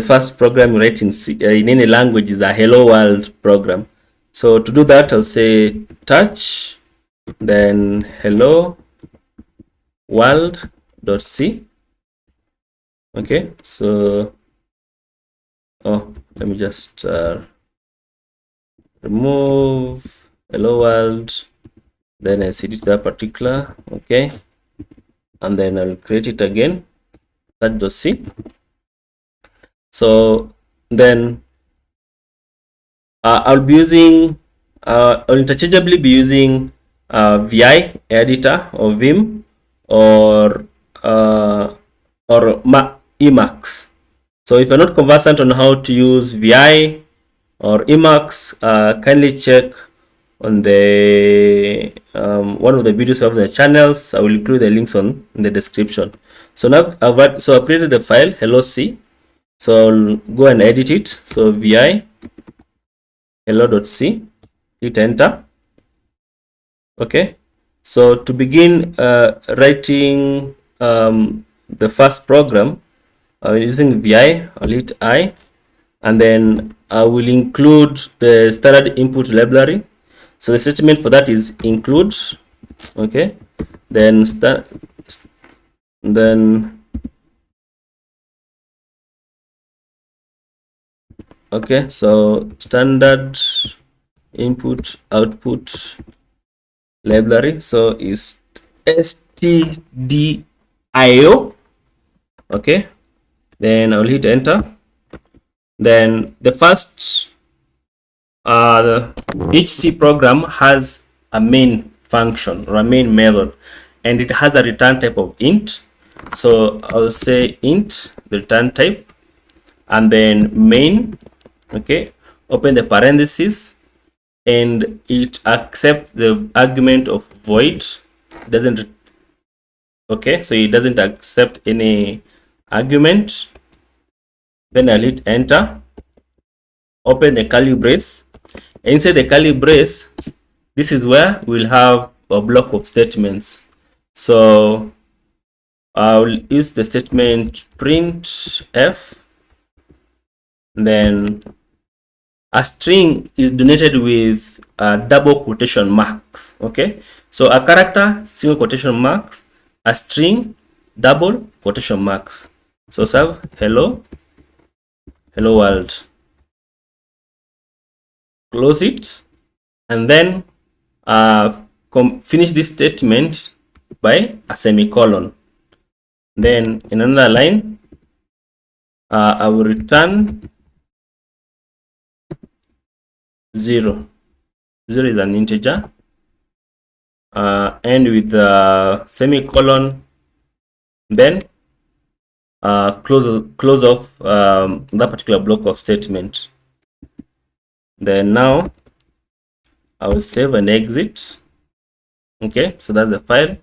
first program you write in C, in any language, is a hello world program. So to do that, I'll say touch, then hello world.c. Okay, so let me just remove hello world, then I set it to that particular. Okay, and then I'll create it again, touch.c. So then I'll interchangeably be using VI editor or Vim or Emacs. So if you're not conversant on how to use VI or Emacs, kindly check on the one of the videos of the channels. I will include the links in the description. So now I've created the file hello C. So I'll go and edit it. So vi hello.c, hit enter. Okay, so to begin writing the first program, using vi, I'll hit I, and then I will include the standard input library. So the statement for that is include. Okay, then Okay, so standard input output library, so is stdio. Okay, then I'll hit enter. Then the first each C program has a main function or a main method, and it has a return type of int. So I'll say int the return type, and then main. Okay, open the parentheses, and it accepts the argument of void. It doesn't. Okay, so it doesn't accept any argument. Then I'll hit enter. Open the curly brace. Inside the curly brace, this is where we'll have a block of statements. So I'll use the statement printf. Then a string is denoted with double quotation marks. Okay, so a character, single quotation marks, a string, double quotation marks. So serve hello world. Close it, and then finish this statement by a semicolon. Then in another line, I will return 0. 0 is an integer, and with the semicolon, then close off that particular block of statement. Then now I will save and exit. Okay, so that's the file.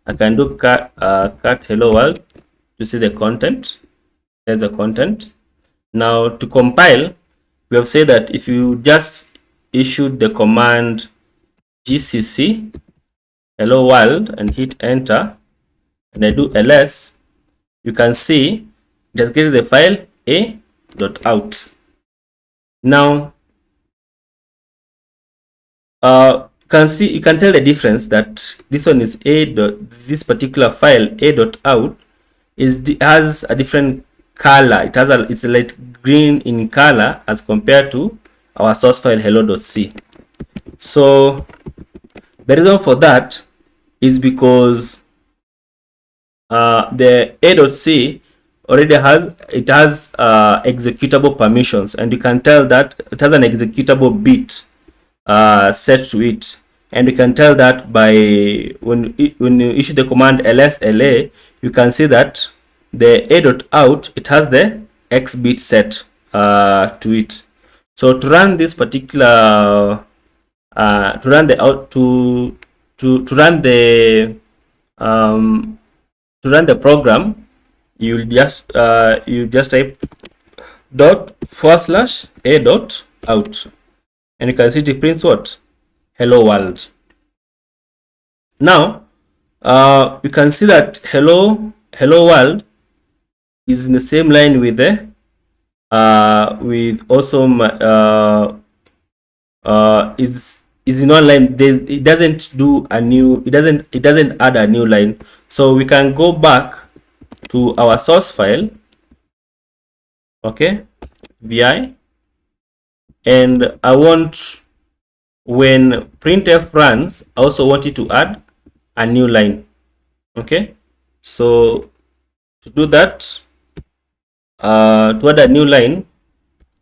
I can do cut hello world to see the content. There's the content. Now to compile, we have said that if you just issued the command gcc hello world and hit enter, and I do ls, you can see it has created the file a.out. Now you can tell the difference that this one is this particular file a.out has a different color. It's light green in color as compared to our source file hello.c. So the reason for that is because the a.c already has executable permissions, and you can tell that it has an executable bit set to it, and you can tell that by when you issue the command ls-la, you can see that the a.out, it has the x bit set to it. So to run this particular to run the program, you just type ./a.out, and you can see it prints what? Hello world. Now you can see that hello world is in the same line with the is in one line. It doesn't add a new line. So we can go back to our source file, okay, vi, and I want, when printf runs, I also want it to add a new line. Okay, so to do that, to add a new line,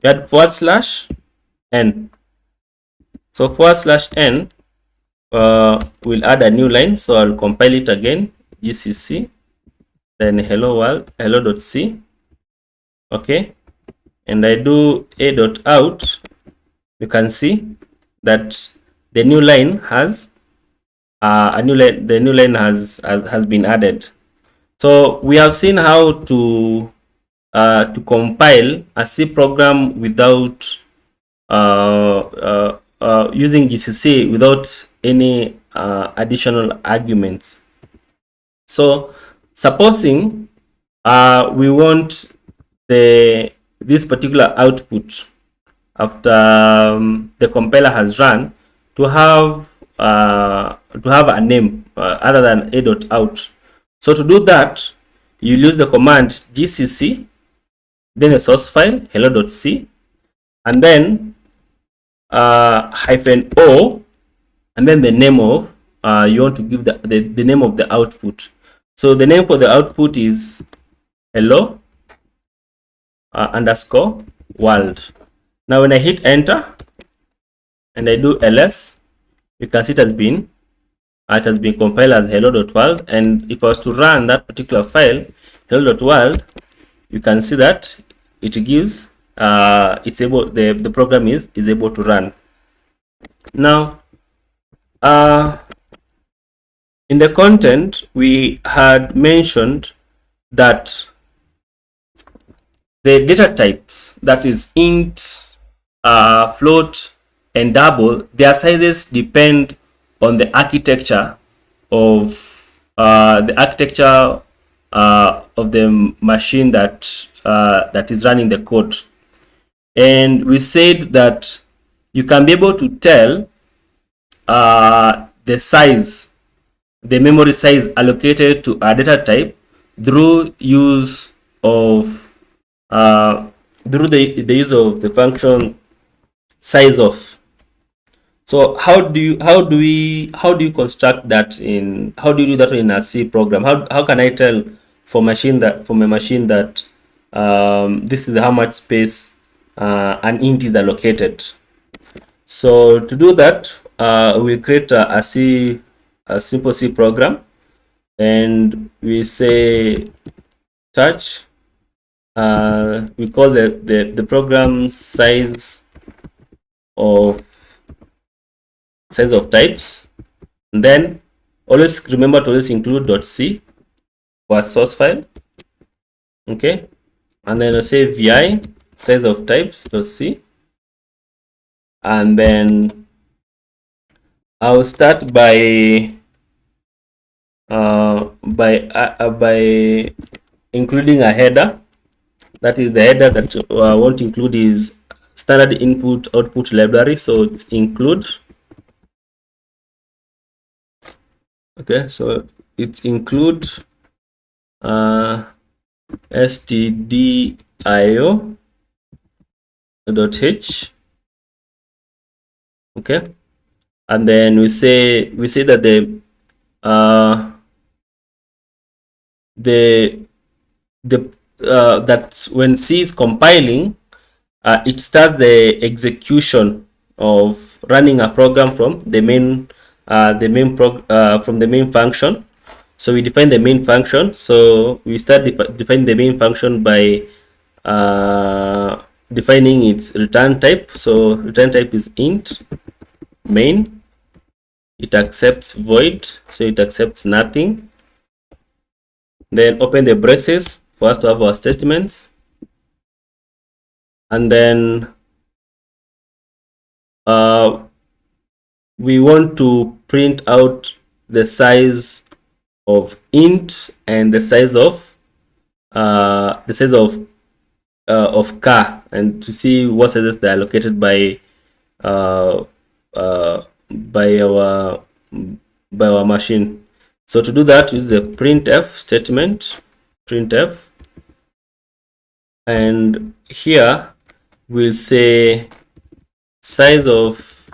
we add /n. So /n will add a new line. So I'll compile it again, gcc, then hello world, hello.c. Okay, and I do a.out. You can see that the new line has the new line has been added. So we have seen how to compile a C program without using GCC without any additional arguments. So supposing we want this particular output after the compiler has run to have a name other than a.out. So to do that, you use the command gcc, then a source file hello.c, and then -o, and then the name of you want to give the name of the output. So the name for the output is hello underscore world. Now when I hit enter and I do ls, you can see it has been compiled as hello.world, and if I was to run that particular file hello.world, you can see that it gives the program is able to run. Now in the content we had mentioned that the data types, that is int, float, and double, their sizes depend on the architecture of the machine that is running the code. And we said that you can be able to tell the size, the memory size allocated to a data type through use of the use of the function sizeOf. So how do you construct that in, how do you do that in a C program? How can I tell from a machine that this is how much space an int is allocated? So to do that, we'll create a simple C program, and we say touch. We call the program size of types, and then always remember to always include .c for source file. Okay, and then I'll say vi size of types.c, and then I'll start by including a header. That is, the header that I want to include is standard input output library, so it's include. Okay, so it's include stdio.h. okay, and then we say that that when C is compiling, it starts the execution of running a program from the main function. So we define the main function. So we start defining the main function by defining its return type. So return type is int main. It accepts void, so it accepts nothing. Then open the braces for us to have our statements, and then we want to print out the size of int and the size of car, and to see what sizes they are allocated by our machine. So to do that, use the printf statement, printf, and here we'll say size of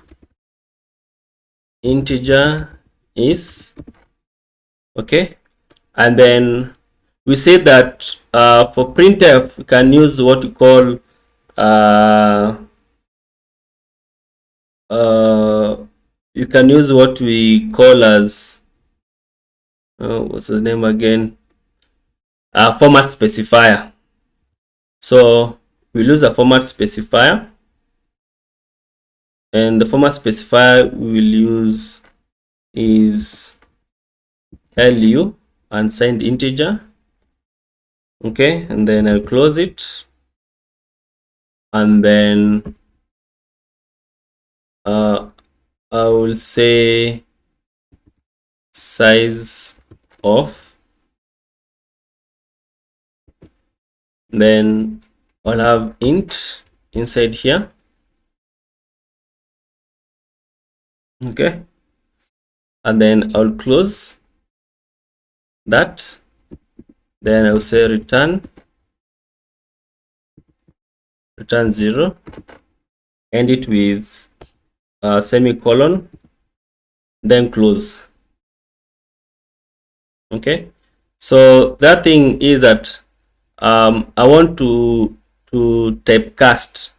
integer is okay, and then we say that for printf we can use what we call you can use what we call as what's the name again, format specifier. So we'll use a format specifier, and the format specifier we will use is lu unsigned integer. Okay, and then I'll close it, and then I will say size of, then I'll have int inside here. Okay, and then I'll close that. Then I'll say return 0, end it with a semicolon, then close. Okay, so that thing is that I want to typecast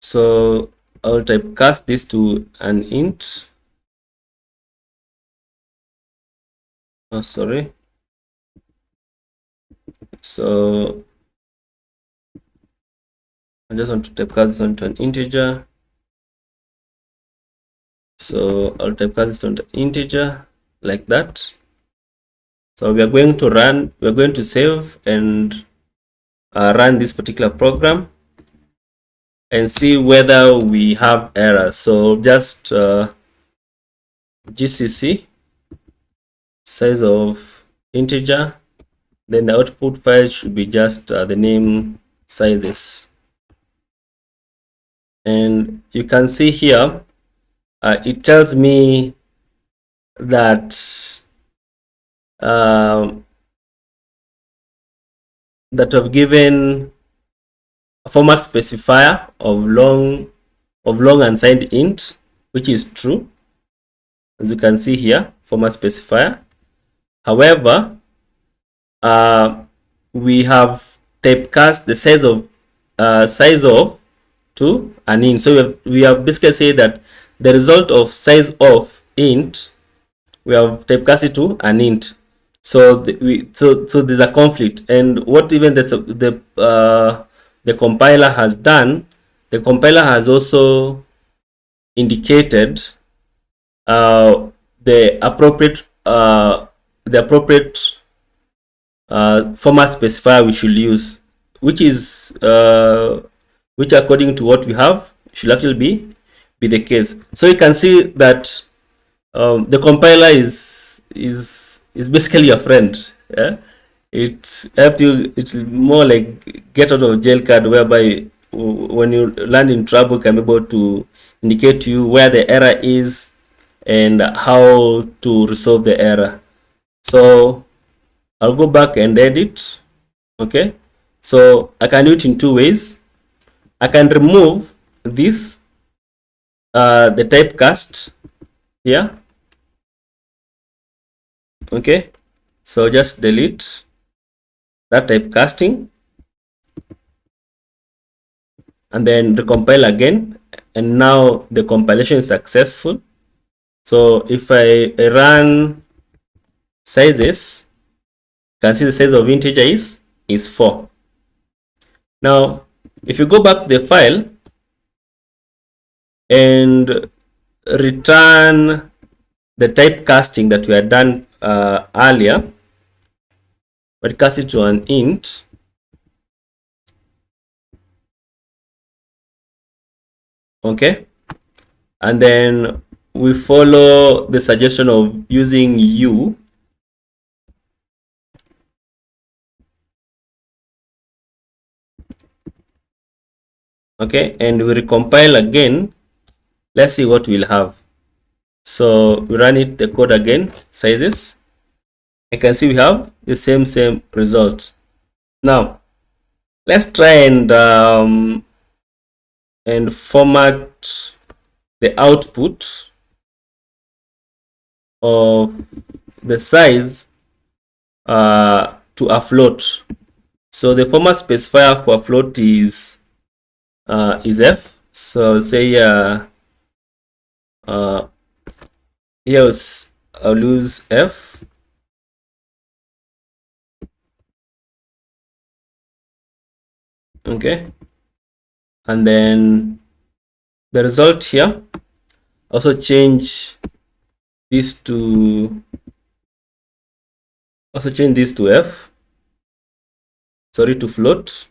so I'll typecast this to an int. Oh, sorry. So I just want to typecast this onto an integer. So I'll typecast this onto an integer like that. So we are going to run, we're going to save and run this particular program and see whether we have errors. So just GCC size of integer, then the output file should be just the name sizes. And you can see here, it tells me that that I've given a format specifier of long unsigned int, which is true, as you can see here, format specifier. However, we have typecast the size of to an int. So we have basically said that the result of size of int, we have typecast it to an int. So so there's a conflict, and what even the compiler has done, the compiler has also indicated the appropriate format specifier we should use, which is which according to what we have should actually be the case. So you can see that the compiler is basically your friend. Yeah? It helps you. It's more like get out of jail card, whereby when you land in trouble, can be able to indicate to you where the error is and how to resolve the error. So I'll go back and edit. Okay, so I can do it in two ways. I can remove this the typecast here. Okay, so just delete that typecasting and then recompile again, and now the compilation is successful. So if I run sizes, you can see the size of integer is 4. Now if you go back to the file and return the typecasting that we had done earlier, but cast it to an int, okay, and then we follow the suggestion of using u, okay, and we recompile again. Let's see what we'll have. So we run it, the code again, sizes. I can see we have the same result. Now let's try and format the output of the size to a float. So the format specifier for a float is f. So say here's I'll use f. Okay, and then the result here, also change this to f, sorry, to float.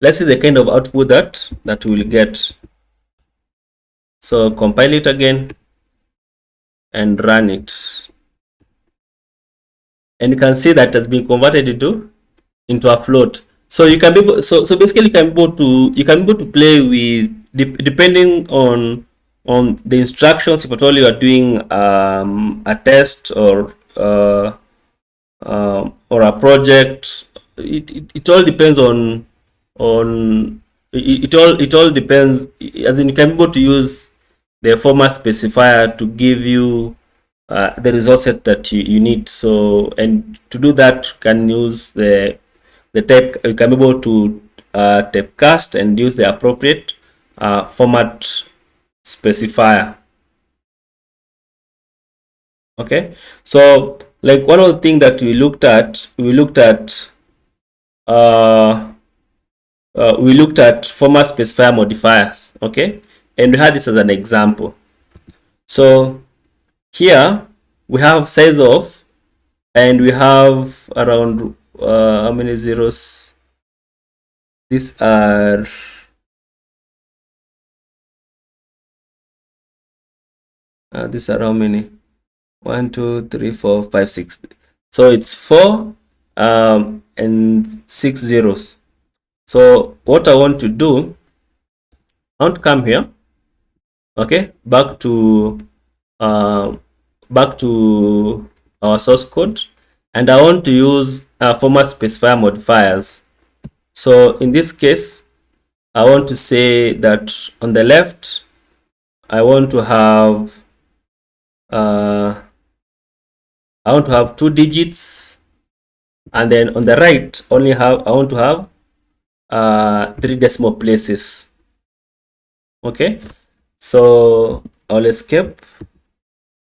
Let's see the kind of output that we'll get. So compile it again and run it, and you can see that has been converted into a float. So you can be so basically you can be able to play with, depending on the instructions. If at all you are doing a test or or a project. It all depends on it all depends, as in you can be able to use the format specifier to give you the result set that you need. So, and to do that, you can use the type. You can be able to typecast and use the appropriate format specifier. Okay, so like one of the things that we looked at format specifier modifiers. Okay, and we had this as an example. So here we have size of, and we have around how many zeros? These are how many? 1, 2, 3, 4, 5, 6. So it's 4 and 6 zeros. So what I want to do, I want to come here, okay, back to our source code, and I want to use format specifier modifiers. So in this case, I want to say that on the left, I want to have 2 digits, and then on the right I want to have 3 decimal places. Okay, so I'll escape,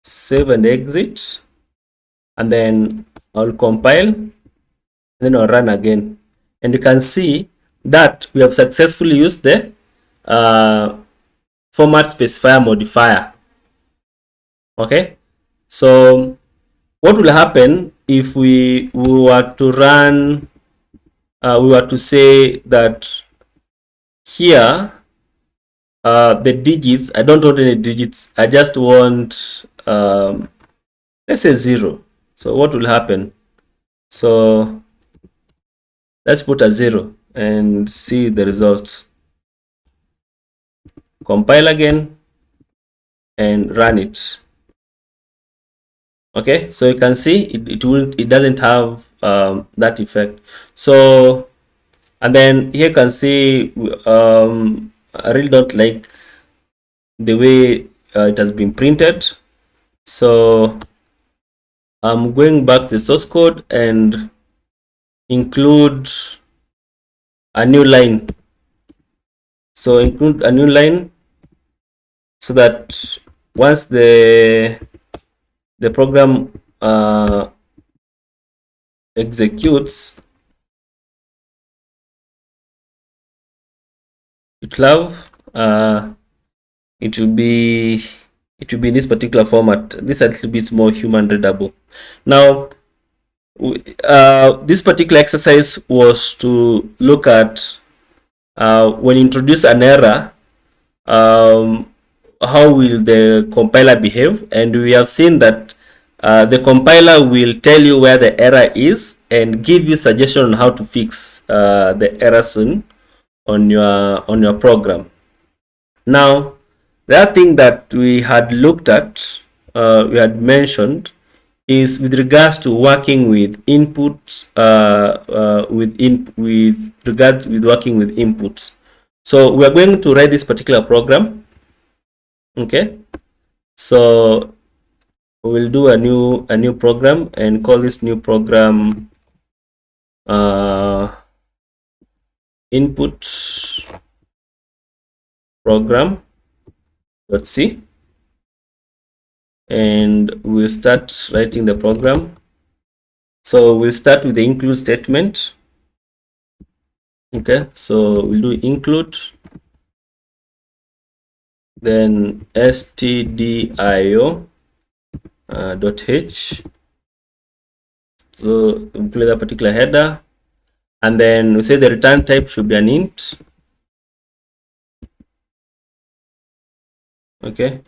save and exit, and then I'll compile, and then I'll run again, and you can see that we have successfully used the format specifier modifier. Okay, so what will happen if we were to run, we were to say that here the digits, I don't want any digits, I just want let's say 0. So what will happen? So let's put a 0 and see the results. Compile again and run it. Okay, so you can see it doesn't have that effect. So, and then here you can see I really don't like the way it has been printed. So I'm going back to the source code and include a new line. So include a new line so that once the program executes, it will be in this particular format. This a little bit more human readable. Now this particular exercise was to look at when you introduce an error, how will the compiler behave, and we have seen that the compiler will tell you where the error is and give you suggestion on how to fix the error soon on your program. Now the other thing that we had looked at, we had mentioned, is with regards to working with inputs, with working with inputs. So we are going to write this particular program. Okay, so we will do a new program and call this new program input program.c, and we'll start writing the program. So we'll start with the include statement. Okay, so we'll do include, then stdio .h. So we'll play that particular header, and then we say the return type should be an int. Okay,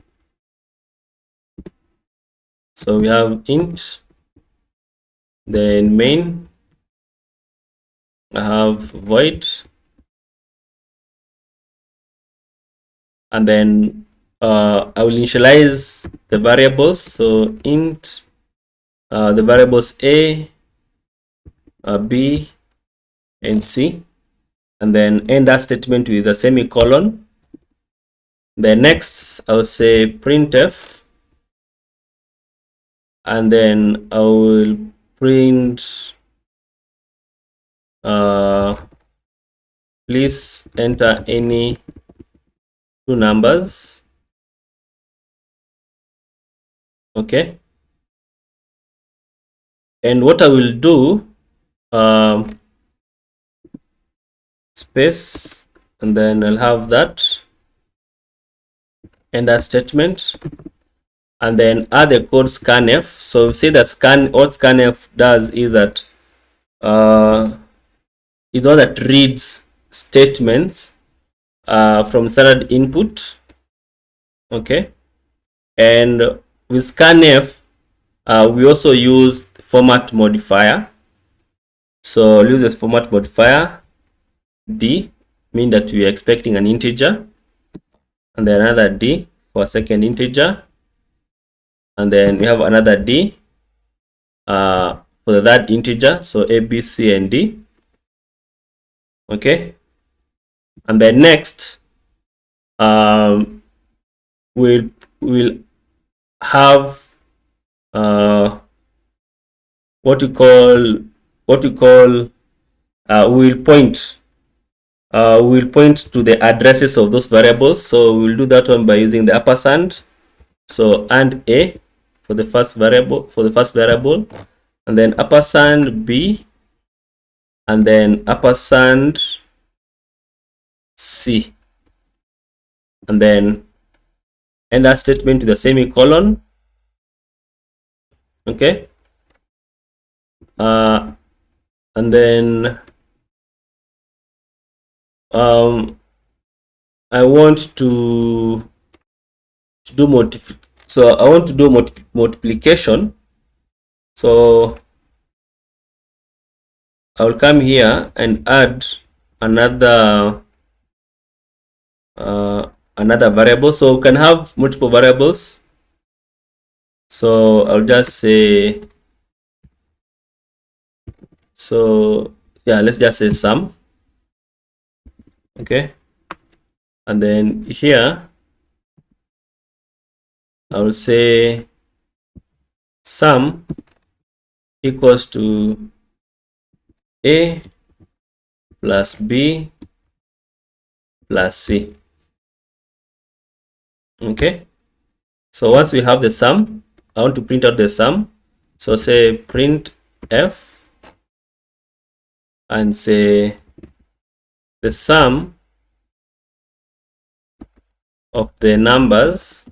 so we have int, then main, I have void, and then I will initialize the variables. So int the variables a, B and C, and then end that statement with a semicolon. Then next I'll say printf, and then I will print please enter any two numbers. Okay, and what I will do, space, and then I'll have that and that statement, and then add the code scanf. So say that what scanf does is that is all that reads statements from standard input. Okay, and with scanf we also use format modifier. So I'll use this format modifier D, mean that we are expecting an integer, and then another D for a second integer, and then we have another D for the third integer, so A, B, C, and D. Okay, and then next we'll have what we call we'll point to the addresses of those variables. So we'll do that one by using the ampersand. So and A for the first variable, and then ampersand B, and then ampersand C, and then end that statement with a semicolon. Okay, and then I want to do multiplication. So I will come here and add another variable. So we can have multiple variables. So I'll just say, so yeah, let's just say sum. Okay, and then here I will say sum equals to A plus B plus C. Okay, so once we have the sum, I want to print out the sum. So say print F and say the sum of the numbers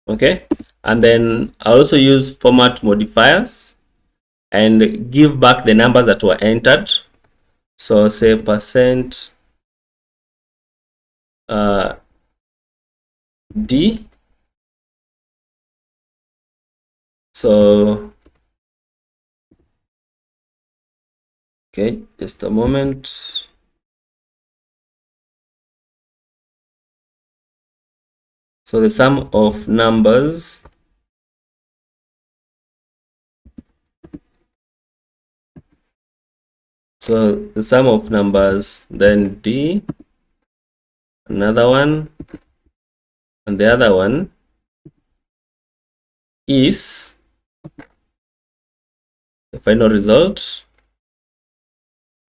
okay, and then I also use format modifiers and give back the numbers that were entered. So say percent D. So okay, just a moment. So the sum of numbers then D, another one, and the other one is the final result.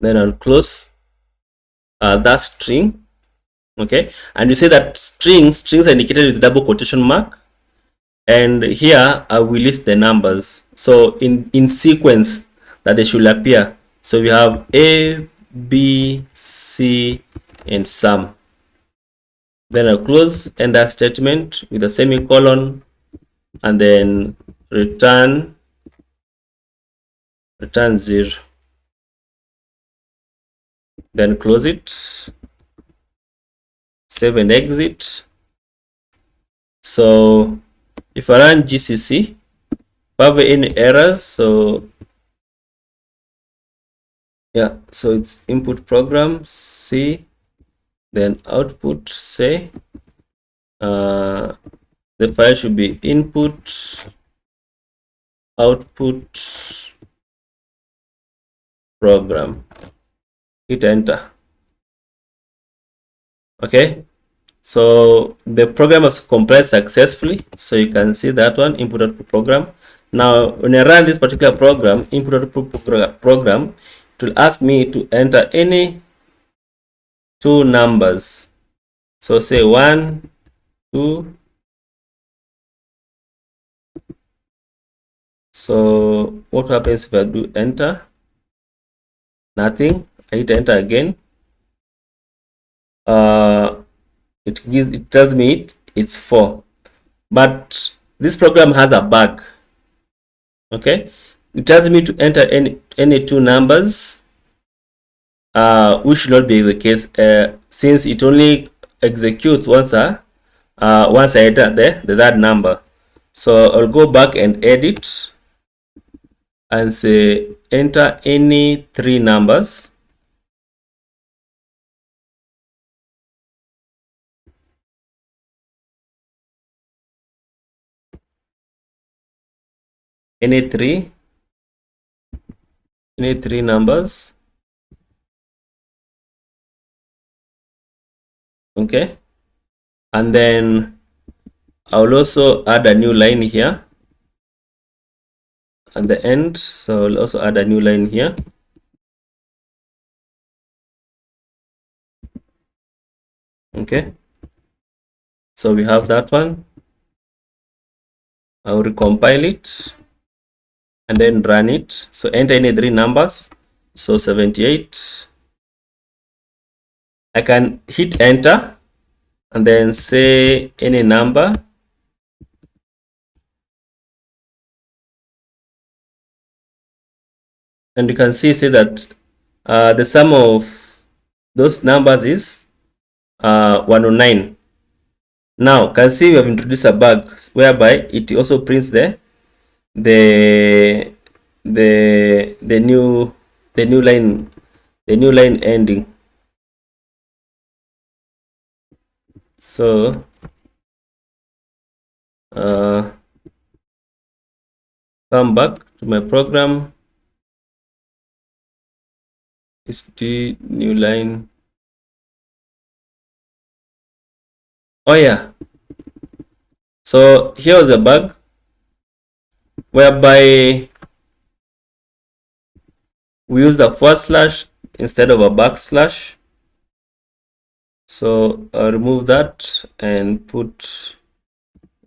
Then I'll close that string. Okay, and you see that strings are indicated with double quotation mark, and here I will list the numbers, so in sequence that they should appear. So we have A, B, C, and sum. Then I'll close end that statement with a semicolon, and then return 0. Then close it, save and exit. So if I run GCC, if I have any errors, so yeah, so it's input program C, then output say the file should be input output program, hit enter. Okay, so the program was compiled successfully. So you can see that one, input output program. Now when I run this particular program, input output program, it will ask me to enter any two numbers. So say 1, 2. So what happens if I do enter? Nothing. I hit enter again. It tells me it's 4, but this program has a bug. Okay, it tells me to enter any two numbers, which should not be the case, since it only executes once I enter the third number. So I'll go back and edit and say enter any three numbers. Any three numbers. Okay, and then I'll also add a new line here at the end. So I'll also add a new line here. Okay, so we have that one. I'll recompile it and then run it. So enter any three numbers. So 78. I can hit enter and then say any number. And you can see that the sum of those numbers is 109. Now, can see we have introduced a bug whereby it also prints the new line ending. So come back to my program. It's the new line. Oh yeah, so here was a bug whereby we use a / instead of a backslash. So I'll remove that and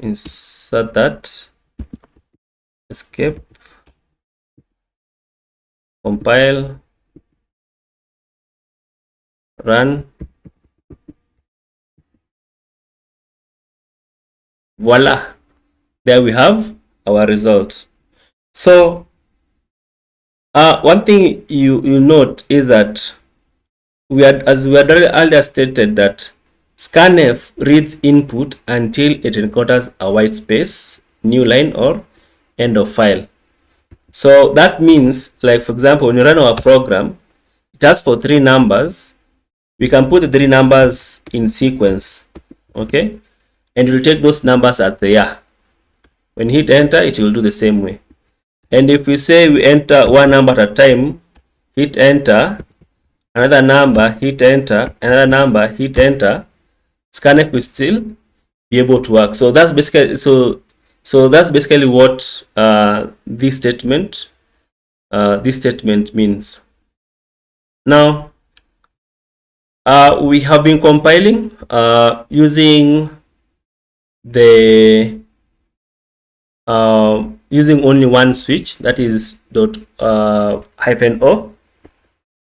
insert that, escape, compile, run. Voila, there we have our result. So one thing you note is that as we had earlier stated, that Scanf reads input until it encounters a white space, new line, or end of file. So that means, like for example, when you run our program, it asks for three numbers. We can put the three numbers in sequence, okay, and it will take those numbers as they are. When you hit enter, it will do the same way. And if we say we enter one number at a time, hit enter, another number, hit enter, another number, hit enter, Scanf will still be able to work. So that's basically that's basically what this statement means. Now we have been compiling using the using only one switch, that is -o,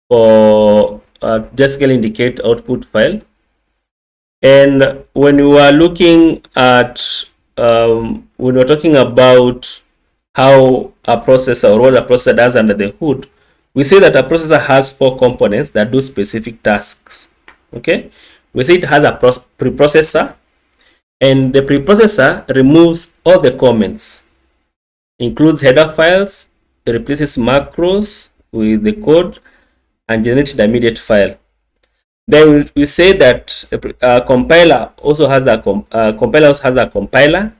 for basically indicate output file. And when we are looking at when we're talking about how a processor, or what a processor does under the hood, we say that a processor has 4 components that do specific tasks. Okay, we say it has a preprocessor, and the preprocessor removes all the comments, includes header files, replaces macros with the code, and generates the immediate file. Then we say that a compiler also has a compiler,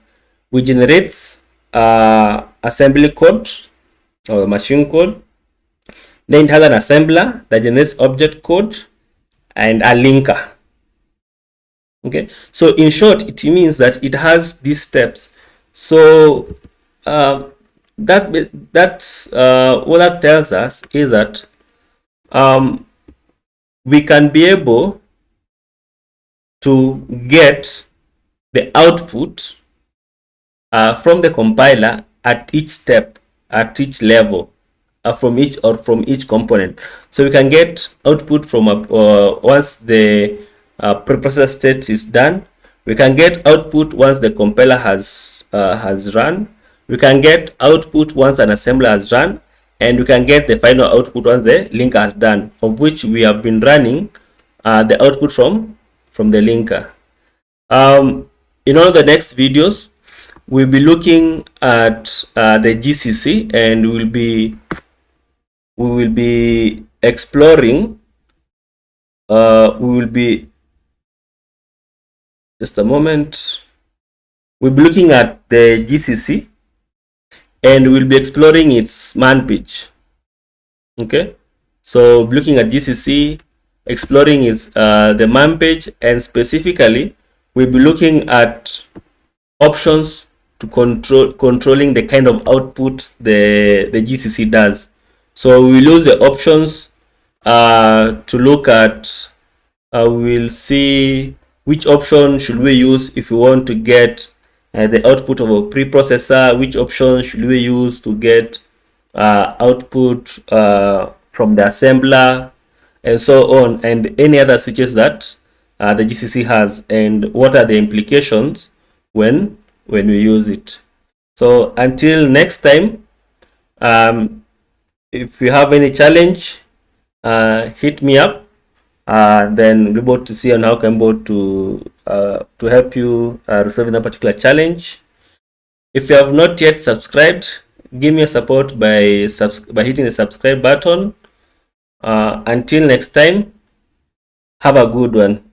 which generates a assembly code or machine code. Then it has an assembler that generates object code and a linker. Okay, so in short, it means that it has these steps. So what that tells us is that we can be able to get the output from the compiler at each step, at each level, from each component. So we can get output from once the preprocessor state is done. We can get output once the compiler has run. We can get output once an assembler has run, and we can get the final output once the linker has done, of which we have been running the output from the linker. In all the next videos, we'll be looking at the GCC, and we will be exploring. Just a moment. We'll be looking at the GCC, and we'll be exploring its man page. Okay, so looking at GCC, exploring its the man page, and specifically we'll be looking at options to controlling the kind of output the GCC does. So we'll use the options to look at. We'll see which option should we use if we want to get the output of a preprocessor, which option should we use to get output from the assembler, and so on, and any other switches that the GCC has, and what are the implications when we use it. So until next time, if you have any challenge, hit me up. Then we'll be able to see on how I'm able to help you resolve that particular challenge. If you have not yet subscribed, give me a support by hitting the subscribe button. Until next time, have a good one.